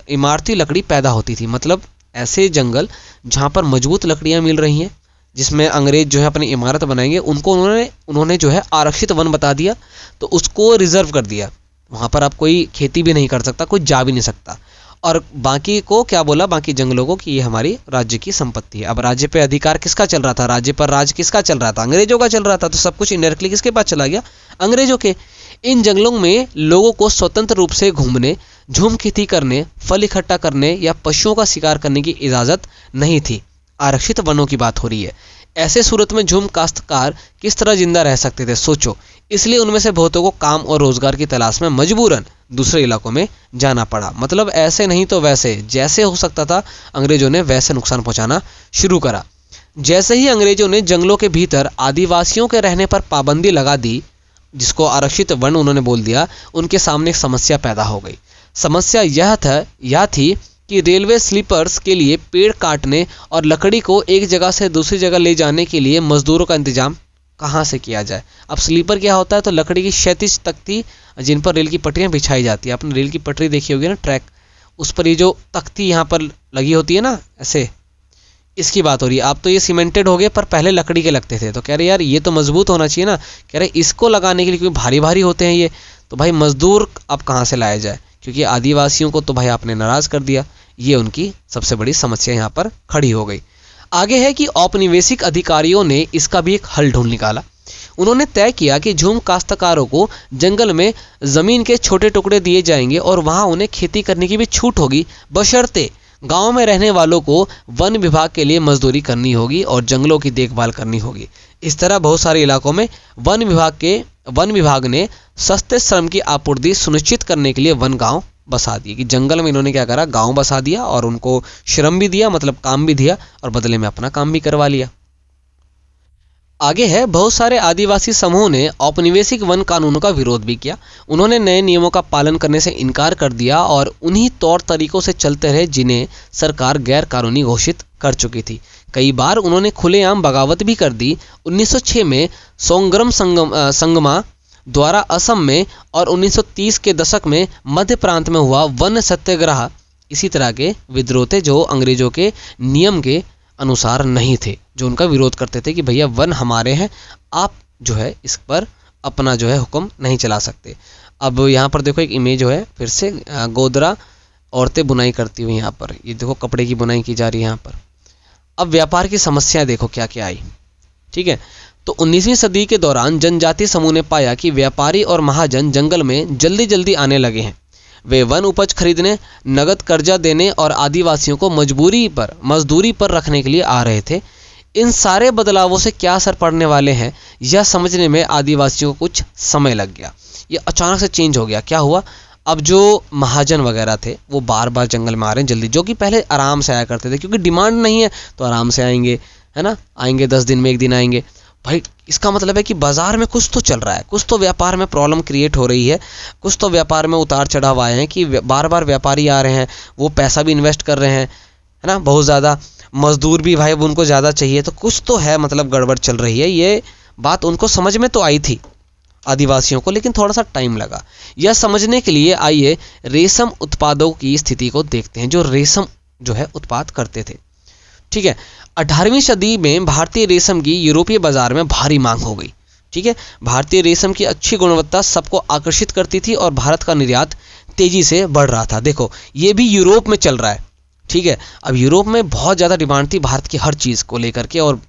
इमारती लकड़ी पैदा होती थी। मतलब ऐसे जंगल जहां पर मजबूत लकड़ियां मिल रही हैं, जिसमें अंग्रेज जो है अपनी इमारत बनाएंगे, उनको उन्होंने जो है आरक्षित वन बता दिया। तो उसको रिजर्व कर दिया। वहां पर अब कोई खेती भी नहीं कर सकता, कोई जा भी नहीं सकता। और बाकी को क्या बोला, बाकी जंगलों को, कि ये हमारी राज्य की संपत्ति है। अब राज्य पे अधिकार किसका चल रहा था, राज्य पर राज किसका चल रहा था, अंग्रेजों का चल रहा था। तो सब कुछ इनडायरेक्टली किसके पास चला गया, अंग्रेजों के। इन जंगलों में लोगों को स्वतंत्र रूप से घूमने, झूम खेती करने, फल इकट्ठा करने या पशुओं का शिकार करने की इजाजत नहीं थी। आरक्षित वनों की बात हो रही है। ऐसे सूरत में झूम काश्तकार किस तरह जिंदा रह सकते थे, सोचो। इसलिए उनमें से बहुतों को काम और रोजगार की तलाश में मजबूरन दूसरे इलाकों में जाना पड़ा। मतलब ऐसे नहीं तो वैसे, जैसे हो सकता था अंग्रेजों ने वैसे नुकसान पहुंचाना शुरू करा। जैसे ही अंग्रेजों ने जंगलों के भीतर आदिवासियों के रहने पर पाबंदी लगा दी, जिसको आरक्षित वन उन्होंने बोल दिया, उनके सामने एक समस्या पैदा हो गई। समस्या यह थी कि रेलवे स्लीपर्स के लिए पेड़ काटने और लकड़ी को एक जगह से दूसरी जगह ले जाने के लिए मजदूरों का इंतजाम कहाँ से किया जाए। अब स्लीपर क्या होता है, तो लकड़ी की क्षैतिज तख्ती जिन पर रेल की पटरियां बिछाई जाती है। आपने रेल की पटरी देखी होगी ना, ट्रैक, उस पर ये जो तख्ती यहाँ पर लगी होती है ना, ऐसे, इसकी बात हो रही है। अब तो ये सीमेंटेड हो गए, पर पहले लकड़ी के लगते थे। तो कह रहे यार ये तो मजबूत होना चाहिए ना। कह रहे इसको लगाने के लिए, क्योंकि भारी भारी होते हैं ये, तो भाई मजदूर अब कहाँ से लाया जाए, क्योंकि आदिवासियों को तो भाई आपने नाराज कर दिया। ये उनकी सबसे बड़ी समस्या यहाँ पर खड़ी हो गई। आगे है कि औपनिवेशिक अधिकारियों ने इसका भी एक हल ढूंढ निकाला। उन्होंने तय किया कि झूम काश्तकारों को जंगल में जमीन के छोटे टुकड़े दिए जाएंगे और वहां उन्हें खेती करने की भी छूट होगी, बशर्ते गांव में रहने वालों को वन विभाग के लिए मजदूरी करनी होगी और जंगलों की देखभाल करनी होगी। इस तरह बहुत सारे इलाकों में वन विभाग ने सस्ते श्रम की आपूर्ति सुनिश्चित करने के लिए वन गांव बसा दिए। कि जंगल में इन्होंने क्या करा, गांव बसा दिया और उनको श्रम भी दिया, मतलब काम भी दिया, और बदले में अपना काम भी करवा लिया। आगे है, बहुत सारे आदिवासी समूहों ने औपनिवेशिक वन कानूनों का विरोध भी किया। उन्होंने नए नियमों का पालन करने से इनकार कर दिया और उन्हीं तौर तरीकों से चलते रहे जिन्हें सरकार गैर कानूनी घोषित कर चुकी थी। कई बार उन्होंने खुलेआम बगावत भी कर दी। 1906 में सोंगरम संगमा द्वारा असम में और 1930 के दशक में मध्य प्रांत में हुआ वन सत्याग्रह इसी तरह के विद्रोह थे, जो अंग्रेजों के नियम के अनुसार नहीं थे, जो उनका विरोध करते थे कि भैया वन हमारे हैं, आप जो है इस पर अपना जो है हुक्म नहीं चला सकते। अब यहाँ पर देखो एक इमेज जो है फिर से गोदरा औरतें बुनाई करती हुई, यहाँ पर ये देखो कपड़े की बुनाई की जा रही है यहाँ पर। अब व्यापार की समस्या देखो क्या क्या आई, ठीक है। तो 19वीं सदी के दौरान जनजातीय समूह ने पाया कि व्यापारी और महाजन जंगल में जल्दी जल्दी आने लगे हैं। वे वन उपज खरीदने, नगद कर्जा देने और आदिवासियों को मजदूरी पर रखने के लिए आ रहे थे। इन सारे बदलावों से क्या असर पड़ने वाले हैं, यह समझने में आदिवासियों को कुछ समय लग गया। ये अचानक से चेंज हो गया। क्या हुआ, अब जो महाजन वगैरह थे वो बार बार जंगल में आ रहे हैं जल्दी, जो कि पहले आराम से आया करते थे, क्योंकि डिमांड नहीं है तो आराम से आएंगे, है ना, आएंगे 10 दिन में एक दिन आएंगे। भाई इसका मतलब है कि बाजार में कुछ तो चल रहा है, कुछ तो व्यापार में प्रॉब्लम क्रिएट हो रही है, कुछ तो व्यापार में उतार चढ़ाव आए हैं कि बार बार व्यापारी आ रहे हैं, वो पैसा भी इन्वेस्ट कर रहे हैं, है ना, बहुत ज़्यादा मजदूर भी भाई उनको ज़्यादा चाहिए, तो कुछ तो है, मतलब गड़बड़ चल रही है। ये बात उनको समझ में तो आई थी आदिवासियों को, लेकिन थोड़ा सा टाइम लगा। यह समझने के लिए आइए रेशम उत्पादों की स्थिति को देखते हैं, जो रेशम जो है उत्पाद करते थे, ठीक है। 18वीं सदी में भारतीय रेशम की यूरोपीय बाजार में भारी मांग हो गई, ठीक है। भारतीय रेशम की अच्छी गुणवत्ता सबको आकर्षित करती थी और भारत का निर्यात तेजी से बढ़ रहा था। देखो ये भी यूरोप में चल रहा है, ठीक है। अब यूरोप में बहुत ज़्यादा डिमांड थी भारत की हर चीज़ को लेकर के, और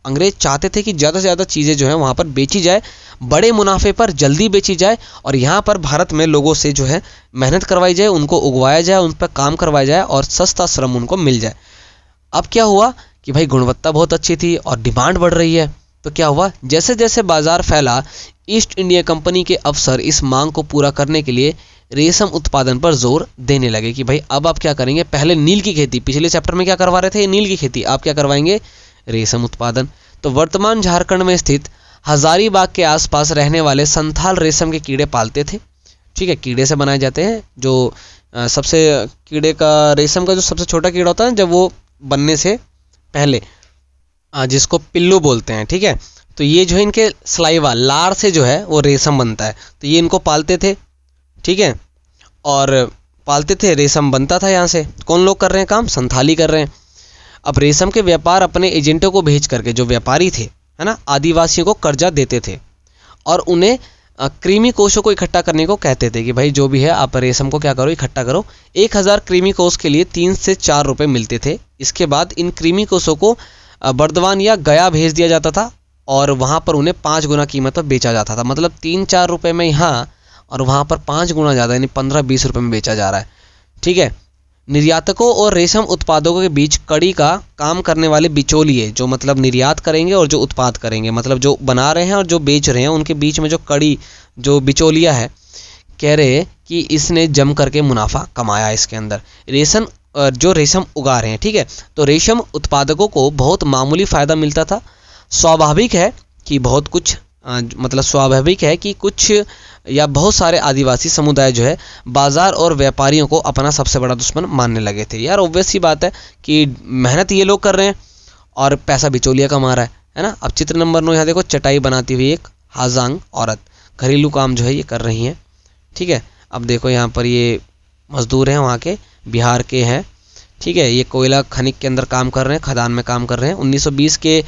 अंग्रेज चाहते थे कि ज़्यादा से ज़्यादा चीज़ें जो है वहाँ पर बेची जाए, बड़े मुनाफे पर जल्दी बेची जाए, और यहाँ पर भारत में लोगों से जो है मेहनत करवाई जाए, उनको उगवाया जाए, उन पर काम करवाया जाए और सस्ता श्रम उनको मिल जाए। अब क्या हुआ कि भाई गुणवत्ता बहुत अच्छी थी और डिमांड बढ़ रही है, तो क्या हुआ, जैसे जैसे बाजार फैला, ईस्ट इंडिया कंपनी के अफसर इस मांग को पूरा करने के लिए रेशम उत्पादन पर जोर देने लगे कि भाई अब आप क्या करेंगे, पहले नील की खेती, पिछले चैप्टर में क्या करवा रहे थे, नील की खेती, आप क्या करवाएंगे, रेशम उत्पादन। तो वर्तमान झारखंड में स्थित हजारीबाग के आसपास रहने वाले संथाल रेशम के कीड़े पालते थे। ठीक है, कीड़े से बनाए जाते हैं, जो सबसे कीड़े का, रेशम का जो सबसे छोटा कीड़ा होता है जब वो बनने से पहले, जिसको पिल्लू बोलते हैं। ठीक है, तो ये जो है इनके सलाइवा, लार से जो है वो रेशम बनता है, तो ये इनको पालते थे। ठीक है, और पालते थे, रेशम बनता था यहाँ से। कौन लोग कर रहे हैं काम, संथाली कर रहे हैं। अब रेशम के व्यापार अपने एजेंटों को भेज करके, जो व्यापारी थे, है ना, आदिवासियों को कर्जा देते थे और उन्हें कृमि कोशों को इकट्ठा करने को कहते थे कि भाई जो भी है आप रेशम को क्या करो, इकट्ठा करो। 1000 कृमि कोश के लिए 3 से 4 रुपये मिलते थे। इसके बाद इन कृमि कोशों को बर्दवान या गया भेज दिया जाता था और वहाँ पर उन्हें 5 गुना कीमत पर बेचा जाता था। मतलब 3-4 रुपये में यहाँ और वहाँ पर 5 गुना ज़्यादा, यानी 15-20 रुपये में बेचा जा रहा है। ठीक है, निर्यातकों और रेशम उत्पादकों के बीच कड़ी का काम करने वाले बिचौलिए, जो मतलब निर्यात करेंगे और जो उत्पाद करेंगे, मतलब जो बना रहे हैं और जो बेच रहे हैं, उनके बीच में जो कड़ी, जो बिचौलिया है, कह रहे कि इसने जम करके मुनाफा कमाया इसके अंदर। रेशम जो रेशम उगा रहे हैं, ठीक है, तो रेशम उत्पादकों को बहुत मामूली फ़ायदा मिलता था। स्वाभाविक है कि बहुत कुछ मतलब स्वाभाविक है कि कुछ या बहुत सारे आदिवासी समुदाय जो है बाजार और व्यापारियों को अपना सबसे बड़ा दुश्मन मानने लगे थे। यार ऑब्वियस सी बात है कि मेहनत ये लोग कर रहे हैं और पैसा बिचौलिया कमा रहा है ना। अब चित्र नंबर 9 यहाँ देखो, चटाई बनाती हुई एक हाजांग औरत घरेलू काम जो है ये कर रही हैं। ठीक है, अब देखो यहाँ पर ये मजदूर हैं, वहाँ के बिहार के हैं। ठीक है, ये कोयला खनिक के अंदर काम कर रहे हैं, खदान में काम कर रहे हैं। 1920 के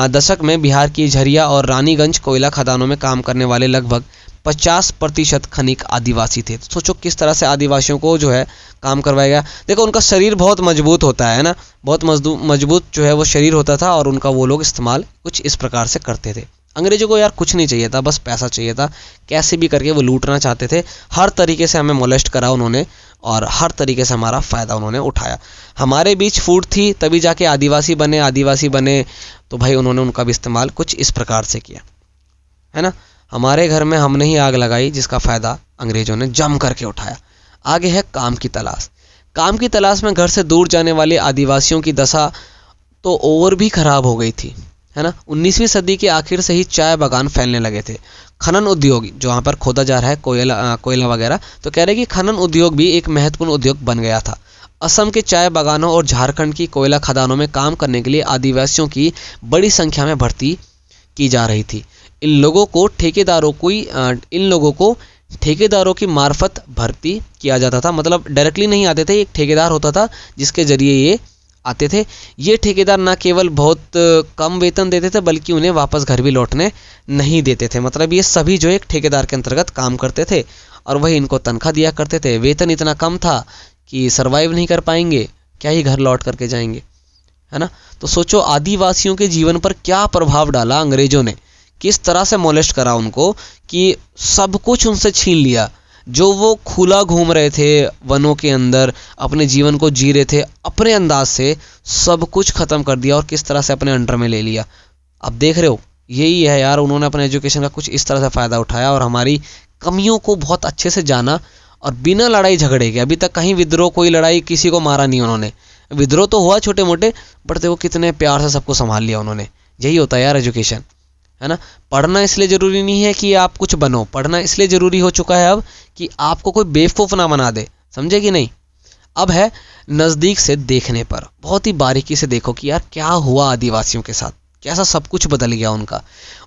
दशक में बिहार की झरिया और रानीगंज कोयला खदानों में काम करने वाले लगभग 50% खनिक आदिवासी थे। तो सोचो किस तरह से आदिवासियों को जो है काम करवाया गया। देखो उनका शरीर बहुत मजबूत होता है ना, बहुत मजबूत जो है वो शरीर होता था और उनका वो लोग इस्तेमाल कुछ इस प्रकार से करते थे। अंग्रेजों को यार कुछ नहीं चाहिए था, बस पैसा चाहिए था। कैसे भी करके वो लूटना चाहते थे। हर तरीके से हमें मोलेस्ट करा उन्होंने और हर तरीके से हमारा फ़ायदा उन्होंने उठाया। हमारे बीच फूट थी तभी जाके आदिवासी बने तो भाई उन्होंने उनका भी इस्तेमाल कुछ इस प्रकार से किया, है ना। हमारे घर में हमने ही आग लगाई जिसका फ़ायदा अंग्रेज़ों ने जम करके उठाया। आगे है काम की तलाश। काम की तलाश में घर से दूर जाने वाले आदिवासियों की दशा तो और भी ख़राब हो गई थी, है ना। 19वीं सदी के आखिर से ही चाय बागान फैलने लगे थे। खनन उद्योग जो वहाँ पर खोदा जा रहा है कोयला वगैरह, तो कह रहे कि खनन उद्योग भी एक महत्वपूर्ण उद्योग बन गया था। असम के चाय बागानों और झारखंड की कोयला खदानों में काम करने के लिए आदिवासियों की बड़ी संख्या में भर्ती की जा रही थी। इन लोगों को ठेकेदारों की मार्फत भर्ती किया जाता था। मतलब डायरेक्टली नहीं आते थे, एक ठेकेदार होता था जिसके जरिए ये आते थे। ये ठेकेदार ना केवल बहुत कम वेतन देते थे बल्कि उन्हें वापस घर भी लौटने नहीं देते थे। मतलब ये सभी जो एक ठेकेदार के अंतर्गत काम करते थे और वही इनको तनख्वाह दिया करते थे। वेतन इतना कम था कि सरवाइव नहीं कर पाएंगे, क्या ही घर लौट करके जाएंगे, है ना। तो सोचो आदिवासियों के जीवन पर क्या प्रभाव डाला अंग्रेजों ने, किस तरह से मोलेस्ट करा उनको कि सब कुछ उनसे छीन लिया। जो वो खुला घूम रहे थे वनों के अंदर, अपने जीवन को जी रहे थे, अपने अंदाज से सब कुछ ख़त्म कर दिया और किस तरह से अपने अंडर में ले लिया। अब देख रहे हो, यही है यार, उन्होंने अपने एजुकेशन का कुछ इस तरह से फ़ायदा उठाया और हमारी कमियों को बहुत अच्छे से जाना और बिना लड़ाई झगड़े के। अभी तक कहीं विद्रोह, कोई लड़ाई, किसी को मारा नहीं उन्होंने। विद्रोह तो हुआ छोटे मोटे, बट देखो कितने प्यार से सबको संभाल लिया उन्होंने। यही होता है यार एजुकेशन, है ना। पढ़ना इसलिए ज़रूरी नहीं है कि आप कुछ बनो, पढ़ना इसलिए ज़रूरी हो चुका है अब कि आपको कोई बेवकूफ़ ना बना दे, समझे कि नहीं। अब है नज़दीक से देखने पर, बहुत ही बारीकी से देखो कि यार क्या हुआ आदिवासियों के साथ, कैसा सब कुछ बदल गया उनका।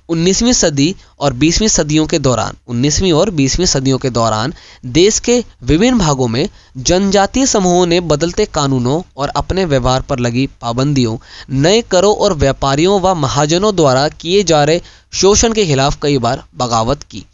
19वीं सदी और 20वीं सदियों के दौरान 19वीं और 20वीं सदियों के दौरान देश के विभिन्न भागों में जनजातीय समूहों ने बदलते कानूनों और अपने व्यवहार पर लगी पाबंदियों, नए करों और व्यापारियों व महाजनों द्वारा किए जा रहे शोषण के खिलाफ कई बार बगावत की।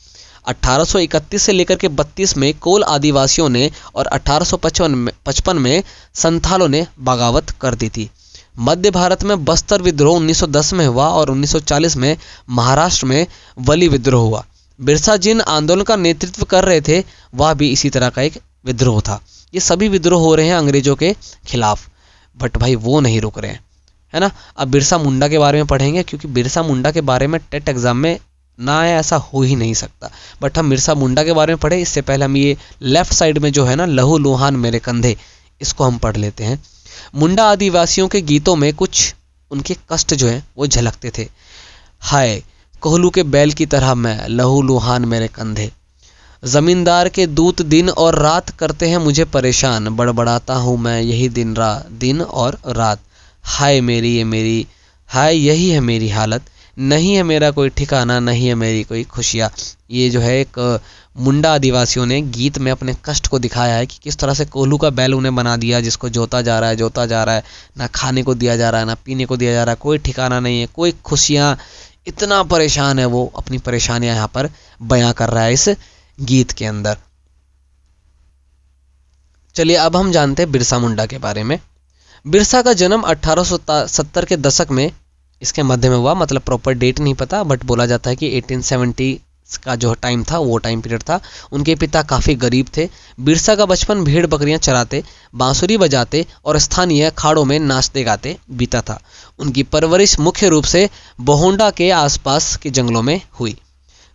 1831 से लेकर के 32 में कोल आदिवासियों ने और 1855 में संथालों ने बगावत कर दी थी। मध्य भारत में बस्तर विद्रोह 1910 में हुआ और 1940 में महाराष्ट्र में वली विद्रोह हुआ। बिरसा जिन आंदोलन का नेतृत्व कर रहे थे वह भी इसी तरह का एक विद्रोह था। ये सभी विद्रोह हो रहे हैं अंग्रेजों के खिलाफ, बट भाई वो नहीं रुक रहे हैं, है ना। अब बिरसा मुंडा के बारे में पढ़ेंगे, क्योंकि बिरसा मुंडा के बारे में टेट एग्जाम में ना आया ऐसा हो ही नहीं सकता। बट हम बिरसा मुंडा के बारे में पढ़े इससे पहले हम ये लेफ्ट साइड में जो है ना, लहू लुहान मेरे कंधे, इसको हम पढ़ लेते हैं। मुंडा आदिवासियों के गीतों में कुछ उनके कष्ट जो है वो झलकते थे। हाय कोहलू के बैल की तरह मैं, लहू लुहान मेरे कंधे, जमींदार के दूत दिन और रात करते हैं मुझे परेशान, बड़बड़ाता हूँ मैं यही दिन और रात। हाय मेरी ये मेरी, हाय यही है मेरी हालत, नहीं है मेरा कोई ठिकाना, नहीं है मेरी कोई खुशियाँ। ये जो है एक मुंडा आदिवासियों ने गीत में अपने कष्ट को दिखाया है कि किस तरह से कोल्हू का बैल उन्हें बना दिया, जिसको जोता जा रहा है, ना खाने को दिया जा रहा है, ना पीने को दिया जा रहा है, कोई ठिकाना नहीं है, कोई खुशियाँ, इतना परेशान है वो। अपनी परेशानियां यहाँ पर बयां कर रहा है इस गीत के अंदर। चलिए अब हम जानते हैं बिरसा मुंडा के बारे में। बिरसा का जन्म 1870 के दशक में इसके मध्य में हुआ, मतलब प्रॉपर डेट नहीं पता, बट बोला जाता है कि 1870 का जो टाइम था वो टाइम पीरियड था। उनके पिता काफ़ी गरीब थे। बिरसा का बचपन भेड़ बकरियां चराते, बांसुरी बजाते और स्थानीय अखाड़ों में नाचते गाते बीता था। उनकी परवरिश मुख्य रूप से बोहोंडा के आसपास के जंगलों में हुई।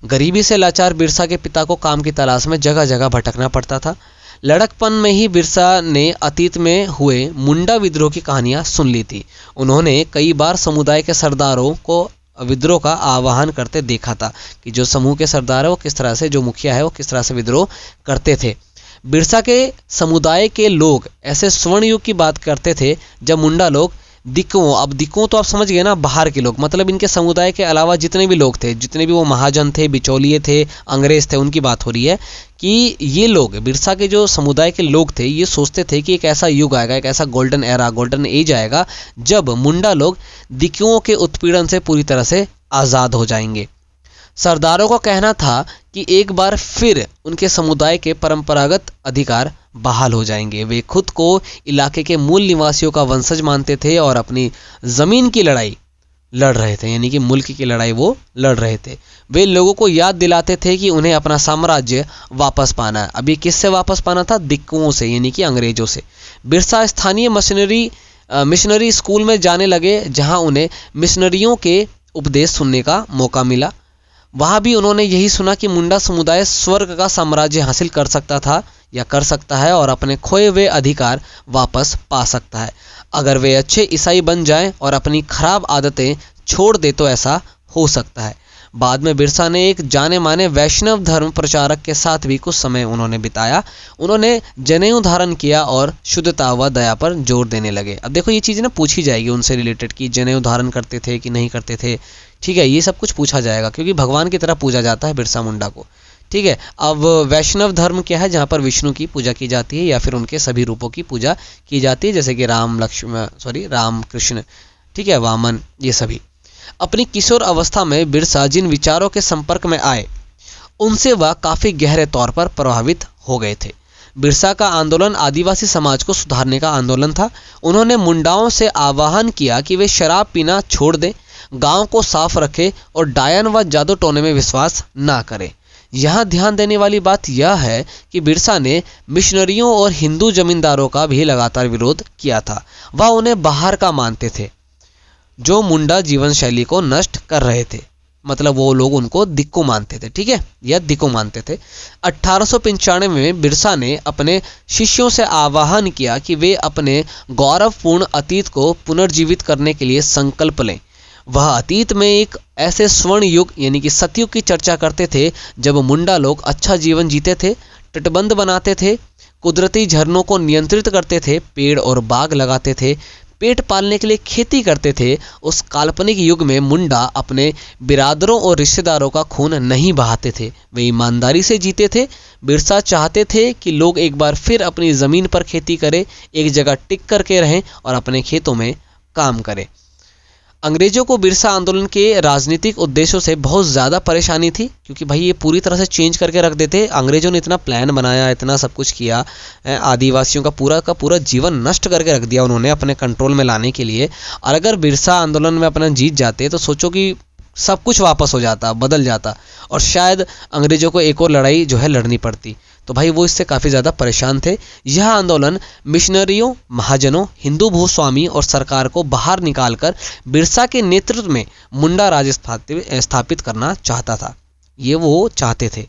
गरीबी से लाचार बिरसा के पिता को काम की तलाश में जगह जगह भटकना पड़ता था। लड़कपन में ही बिरसा ने अतीत में हुए मुंडा विद्रोह की कहानियां सुन ली थी। उन्होंने कई बार समुदाय के सरदारों को विद्रोह का आह्वान करते देखा था कि जो समूह के सरदार है वो किस तरह से, जो मुखिया है वो किस तरह से विद्रोह करते थे। बिरसा के समुदाय के लोग ऐसे स्वर्ण युग की बात करते थे जब मुंडा लोग दिक्कुओं, अब दिक्कुओं तो आप समझ गए ना, बाहर के लोग, मतलब इनके समुदाय के अलावा जितने भी लोग थे, जितने भी वो महाजन थे, बिचौलिए थे, अंग्रेज थे, उनकी बात हो रही है कि ये लोग, बिरसा के जो समुदाय के लोग थे, ये सोचते थे कि एक ऐसा युग आएगा, एक ऐसा गोल्डन एरा, गोल्डन एज आएगा जब मुंडा लोग दिक्कुओं के उत्पीड़न से पूरी तरह से आज़ाद हो जाएंगे। सरदारों का कहना था कि एक बार फिर उनके समुदाय के परंपरागत अधिकार बहाल हो जाएंगे। वे खुद को इलाके के मूल निवासियों का वंशज मानते थे और अपनी ज़मीन की लड़ाई लड़ रहे थे, यानी कि मुल्क की लड़ाई वो लड़ रहे थे। वे लोगों को याद दिलाते थे कि उन्हें अपना साम्राज्य वापस पाना है। अभी किससे वापस पाना था? दिक्कुओं से, यानी कि अंग्रेजों से। बिरसा स्थानीय मिशनरी स्कूल में जाने लगे, जहां उन्हें मिशनरियों के उपदेश सुनने का मौका मिला। वहां भी उन्होंने यही सुना कि मुंडा समुदाय स्वर्ग का साम्राज्य हासिल कर सकता था या कर सकता है और अपने खोए हुए अधिकार वापस पा सकता है अगर वे अच्छे ईसाई बन जाएं और अपनी खराब आदतें छोड़ दे तो ऐसा हो सकता है। बाद में बिरसा ने एक जाने माने वैष्णव धर्म प्रचारक के साथ भी कुछ समय उन्होंने बिताया। उन्होंने जनेऊ धारण किया और शुद्धता व दया पर जोर देने लगे। अब देखो ये चीज़ ना पूछी जाएगी उनसे रिलेटेड कि जनेऊ धारण करते थे कि नहीं करते थे, ठीक है, ये सब कुछ पूछा जाएगा क्योंकि भगवान की तरह पूजा जाता है बिरसा मुंडा को, ठीक है। अब वैष्णव धर्म क्या है? जहाँ पर विष्णु की पूजा की जाती है या फिर उनके सभी रूपों की पूजा की जाती है, जैसे कि राम कृष्ण, ठीक है, वामन, ये सभी। अपनी किशोर अवस्था में बिरसा जिन विचारों के संपर्क में आए उनसे वह काफ़ी गहरे तौर पर प्रभावित हो गए थे। बिरसा का आंदोलन आदिवासी समाज को सुधारने का आंदोलन था। उन्होंने मुंडाओं से आह्वान किया कि वे शराब पीना छोड़ दें, गांव को साफ रखें और डायन व जादू टोने में विश्वास ना करें। यहाँ ध्यान देने वाली बात यह है कि बिरसा ने मिशनरियों और हिंदू जमींदारों का भी लगातार विरोध किया था। वह उन्हें बाहर का मानते थे जो मुंडा जीवन शैली को नष्ट कर रहे थे, मतलब वो लोग उनको दिक्कू मानते थे, ठीक है, या दिक्कू मानते थे। 1895 में बिरसा ने अपने शिष्यों से आह्वान किया कि वे अपने गौरवपूर्ण अतीत को पुनर्जीवित करने के लिए संकल्प लें। वह अतीत में एक ऐसे स्वर्ण युग यानी कि सतयुग की चर्चा करते थे जब मुंडा लोग अच्छा जीवन जीते थे, तटबंध बनाते थे, कुदरती झरनों को नियंत्रित करते थे, पेड़ और बाग लगाते थे, पेट पालने के लिए खेती करते थे। उस काल्पनिक युग में मुंडा अपने बिरादरों और रिश्तेदारों का खून नहीं बहाते थे, वे ईमानदारी से जीते थे। बिरसा चाहते थे कि लोग एक बार फिर अपनी ज़मीन पर खेती करें, एक जगह टिक करके रहें और अपने खेतों में काम करें। अंग्रेजों को बिरसा आंदोलन के राजनीतिक उद्देश्यों से बहुत ज़्यादा परेशानी थी, क्योंकि भाई ये पूरी तरह से चेंज करके रख देते। अंग्रेजों ने इतना प्लान बनाया, इतना सब कुछ किया, आदिवासियों का पूरा जीवन नष्ट करके रख दिया उन्होंने अपने कंट्रोल में लाने के लिए। और अगर बिरसा आंदोलन में अपना जीत जाते तो सोचो कि सब कुछ वापस हो जाता, बदल जाता, और शायद अंग्रेजों को एक और लड़ाई जो है लड़नी पड़ती। तो भाई वो इससे काफ़ी ज़्यादा परेशान थे। यह आंदोलन मिशनरियों, महाजनों, हिंदू भूस्वामी और सरकार को बाहर निकालकर बिरसा के नेतृत्व में मुंडा राज स्थापित करना चाहता था। ये वो चाहते थे।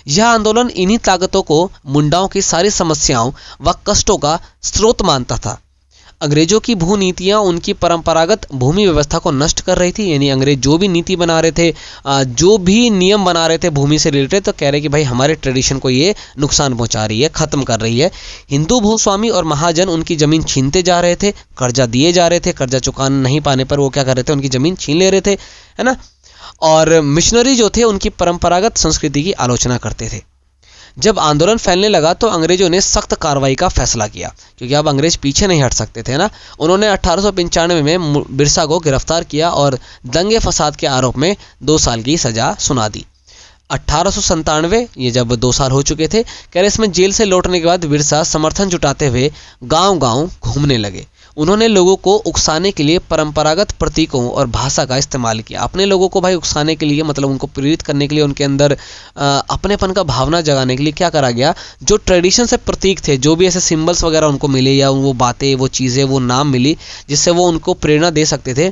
यह आंदोलन इन्हीं ताकतों को मुंडाओं की सारी समस्याओं व कष्टों का स्रोत मानता था। अंग्रेजों की भू नीतियाँ उनकी परंपरागत भूमि व्यवस्था को नष्ट कर रही थी। यानी अंग्रेज जो भी नीति बना रहे थे, जो भी नियम बना रहे थे भूमि से रिलेटेड, तो कह रहे कि भाई हमारे ट्रेडिशन को ये नुकसान पहुंचा रही है, ख़त्म कर रही है। हिंदू भूस्वामी और महाजन उनकी ज़मीन छीनते जा रहे थे, कर्जा दिए जा रहे थे, कर्जा चुका नहीं पाने पर वो क्या कर रहे थे, उनकी ज़मीन छीन ले रहे थे, है ना। और मिशनरी जो थे उनकी परंपरागत संस्कृति की आलोचना करते थे। जब आंदोलन फैलने लगा तो अंग्रेजों ने सख्त कार्रवाई का फैसला किया, क्योंकि अब अंग्रेज पीछे नहीं हट सकते थे ना। उन्होंने 1895 में बिरसा को गिरफ्तार किया और दंगे फसाद के आरोप में 2 साल की सजा सुना दी। 1897, ये जब 2 साल हो चुके थे, कह रहे इसमें जेल से लौटने के बाद बिरसा समर्थन जुटाते हुए गांव-गांव घूमने लगे। उन्होंने लोगों को उकसाने के लिए परंपरागत प्रतीकों और भाषा का इस्तेमाल किया। अपने लोगों को भाई उकसाने के लिए, मतलब उनको प्रेरित करने के लिए, उनके अंदर अपनेपन का भावना जगाने के लिए क्या करा गया, जो ट्रेडिशन से प्रतीक थे, जो भी ऐसे सिंबल्स वगैरह उनको मिले या वो बातें, वो चीज़ें, वो नाम मिली जिससे वो उनको प्रेरणा दे सकते थे,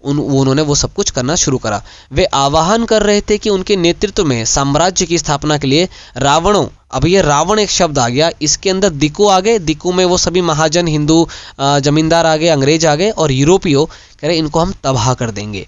उन्होंने वो सब कुछ करना शुरू करा। वे आह्वान कर रहे थे कि उनके नेतृत्व में साम्राज्य की स्थापना के लिए रावणों, अब ये रावण एक शब्द आ गया, इसके अंदर दिक्कू आ गए, दिक्कू में वो सभी महाजन, हिंदू जमींदार आ गए, अंग्रेज आ गए, और यूरोपियो कह रहे इनको हम तबाह कर देंगे।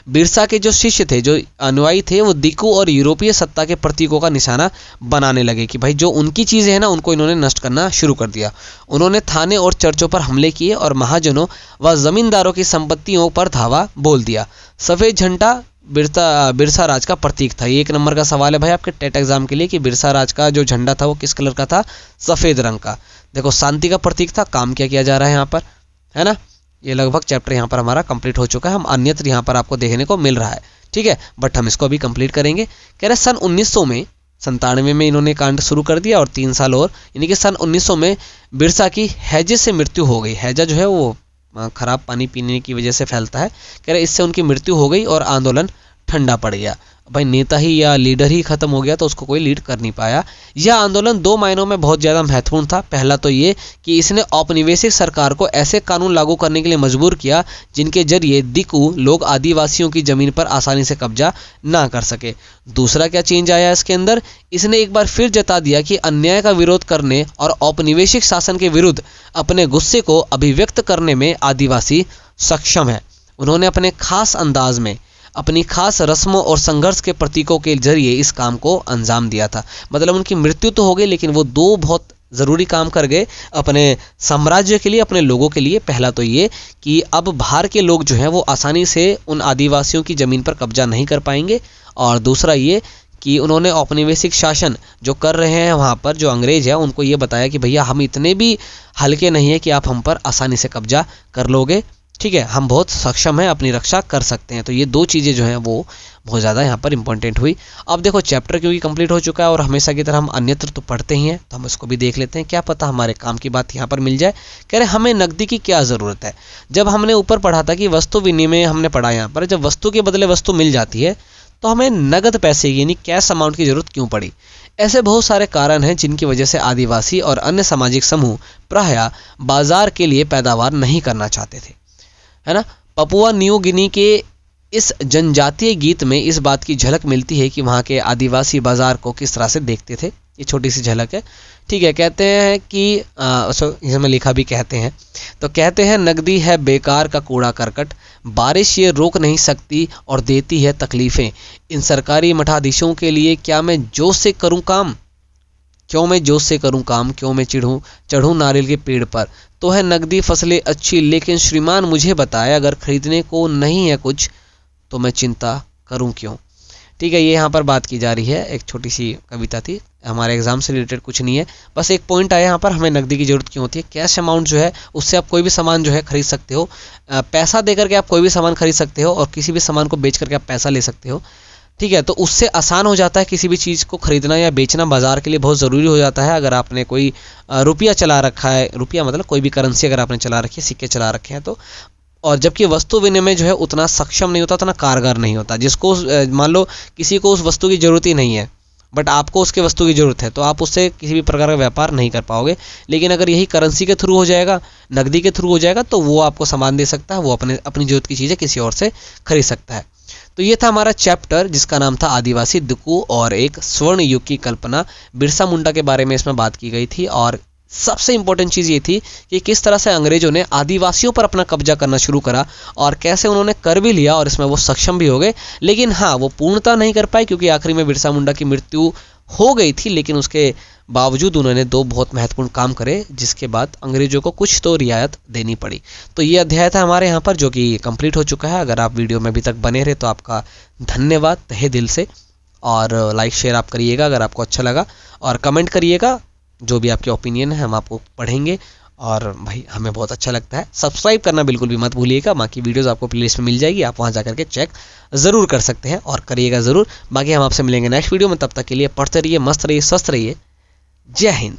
बिरसा के जो शिष्य थे, जो अनुयायी थे, वो दिक्कू और यूरोपीय सत्ता के प्रतीकों का निशाना बनाने लगे कि भाई जो उनकी चीज़ें हैं ना, उनको इन्होंने नष्ट करना शुरू कर दिया। उन्होंने थाने और चर्चों पर हमले किए और महाजनों व जमींदारों की संपत्तियों पर धावा बोल दिया। सफ़ेद झंडा बिरसा राज का प्रतीक था। ये 1 नंबर का सवाल है भाई आपके टेट एग्जाम के लिए कि बिरसा राज का जो झंडा था वो किस कलर का था, सफ़ेद रंग का। देखो शांति का प्रतीक था। काम क्या किया जा रहा है यहाँ पर, है ना। ये लगभग चैप्टर यहाँ पर हमारा कंप्लीट हो चुका है। हम अन्यत्र यहाँ पर आपको देखने को मिल रहा है, ठीक है, बट हम इसको अभी कंप्लीट करेंगे। कह रहे सन 1997 में इन्होंने कांड शुरू कर दिया और 3 साल और, यानी कि सन 1900 में बिरसा की हैजे से मृत्यु हो गई। हैजा जो है वो खराब पानी पीने की वजह से फैलता है। कह रहे इससे उनकी मृत्यु हो गई और आंदोलन ठंडा पड़ गया। भाई नेता ही या लीडर ही खत्म हो गया तो उसको कोई लीड कर नहीं पाया। यह आंदोलन 2 मायनों में बहुत ज़्यादा महत्वपूर्ण था। पहला तो ये कि इसने औपनिवेशिक सरकार को ऐसे कानून लागू करने के लिए मजबूर किया जिनके जरिए दिक्कू लोग आदिवासियों की ज़मीन पर आसानी से कब्जा ना कर सके। दूसरा क्या चेंज आया इसके अंदर, इसने एक बार फिर जता दिया कि अन्याय का विरोध करने और औपनिवेशिक शासन के विरुद्ध अपने गुस्से को अभिव्यक्त करने में आदिवासी सक्षम है। उन्होंने अपने खास अंदाज में, अपनी खास रस्मों और संघर्ष के प्रतीकों के जरिए इस काम को अंजाम दिया था। मतलब उनकी मृत्यु तो हो गई, लेकिन वो 2 बहुत ज़रूरी काम कर गए अपने साम्राज्य के लिए, अपने लोगों के लिए। पहला तो ये कि अब बाहर के लोग जो हैं वो आसानी से उन आदिवासियों की ज़मीन पर कब्जा नहीं कर पाएंगे, और दूसरा ये कि उन्होंने औपनिवेशिक शासन जो कर रहे हैं वहाँ पर जो अंग्रेज है उनको ये बताया कि भैया हम इतने भी हल्के नहीं है कि आप हम पर आसानी से कब्जा कर लोगे, ठीक है, हम बहुत सक्षम हैं, अपनी रक्षा कर सकते हैं। तो ये 2 चीज़ें जो हैं वो बहुत ज़्यादा यहाँ पर इंपॉर्टेंट हुई। अब देखो चैप्टर क्योंकि कंप्लीट हो चुका है और हमेशा की तरह हम अन्यत्र तो पढ़ते ही हैं, तो हम इसको भी देख लेते हैं, क्या पता हमारे काम की बात यहाँ पर मिल जाए। कह रहे हमें नकदी की क्या ज़रूरत है। जब हमने ऊपर पढ़ा था कि वस्तु विनिमय हमने पढ़ा, यहाँ पर जब वस्तु के बदले वस्तु मिल जाती है तो हमें नगद पैसे यानी कैश अमाउंट की ज़रूरत क्यों पड़ी। ऐसे बहुत सारे कारण हैं जिनकी वजह से आदिवासी और अन्य सामाजिक समूह प्रायः बाजार के लिए पैदावार नहीं करना चाहते थे, है ना। पपुआ न्यू गिनी के इस जनजातीय गीत में इस बात की झलक मिलती है कि वहाँ के आदिवासी बाजार को किस तरह से देखते थे। ये छोटी सी झलक है, ठीक है। कहते हैं कि इसमें लिखा भी कहते हैं, तो कहते हैं नकदी है बेकार का कूड़ा करकट, बारिश ये रोक नहीं सकती और देती है तकलीफ़ें। इन सरकारी मठाधीशों के लिए क्या मैं जोश से करूँ काम, क्यों मैं जोश से करूं काम, क्यों मैं चढ़ूं नारियल के पेड़ पर। तो है नकदी फसलें अच्छी, लेकिन श्रीमान मुझे बताए अगर खरीदने को नहीं है कुछ तो मैं चिंता करूं क्यों। ठीक है, ये यहाँ पर बात की जा रही है, एक छोटी सी कविता थी, हमारे एग्जाम से रिलेटेड कुछ नहीं है, बस एक पॉइंट आया यहाँ पर, हमें नकदी की जरूरत क्यों होती है। कैश अमाउंट जो है उससे आप कोई भी सामान जो है खरीद सकते हो, पैसा दे करके आप कोई भी सामान खरीद सकते हो और किसी भी सामान को बेच करके आप पैसा ले सकते हो। ठीक है, तो उससे आसान हो जाता है किसी भी चीज़ को खरीदना या बेचना, बाजार के लिए बहुत ज़रूरी हो जाता है। अगर आपने कोई रुपया चला रखा है, रुपया मतलब कोई भी करेंसी अगर आपने चला रखी है, सिक्के चला रखे हैं तो, और जबकि वस्तु विनिमय जो है उतना सक्षम नहीं होता, उतना कारगर नहीं होता। जिसको मान लो किसी को उस वस्तु की जरूरत ही नहीं है बट आपको उसके वस्तु की जरूरत है, तो आप उससे किसी भी प्रकार का व्यापार नहीं कर पाओगे। लेकिन अगर यही करेंसी के थ्रू हो जाएगा, नकदी के थ्रू हो जाएगा, तो वो आपको सामान दे सकता है, वो अपनी जरूरत की चीज़ें किसी और से खरीद सकता है। तो ये था हमारा चैप्टर जिसका नाम था आदिवासी दिक्कू और एक स्वर्ण युग की कल्पना। बिरसा मुंडा के बारे में इसमें बात की गई थी और सबसे इंपॉर्टेंट चीज़ ये थी कि किस तरह से अंग्रेजों ने आदिवासियों पर अपना कब्जा करना शुरू करा और कैसे उन्होंने कर भी लिया और इसमें वो सक्षम भी हो गए। लेकिन हाँ, वो पूर्णता नहीं कर पाए क्योंकि आखिरी में बिरसा मुंडा की मृत्यु हो गई थी, लेकिन उसके बावजूद उन्होंने 2 बहुत महत्वपूर्ण काम करे जिसके बाद अंग्रेजों को कुछ तो रियायत देनी पड़ी। तो ये अध्याय था हमारे यहाँ पर जो कि कंप्लीट हो चुका है। अगर आप वीडियो में अभी तक बने रहे तो आपका धन्यवाद तहे दिल से, और लाइक शेयर आप करिएगा अगर आपको अच्छा लगा, और कमेंट करिएगा, जो भी आपके ओपिनियन है हम आपको पढ़ेंगे और भाई हमें बहुत अच्छा लगता है। सब्सक्राइब करना बिल्कुल भी मत भूलिएगा, बाकी वीडियोस आपको प्लेलिस्ट में मिल जाएगी, आप वहाँ जाकर के चेक ज़रूर कर सकते हैं और करिएगा ज़रूर। बाकी हम आपसे मिलेंगे नेक्स्ट वीडियो में, तब तक के लिए पढ़ते रहिए, मस्त रहिए, स्वस्थ रहिए। जय हिंद।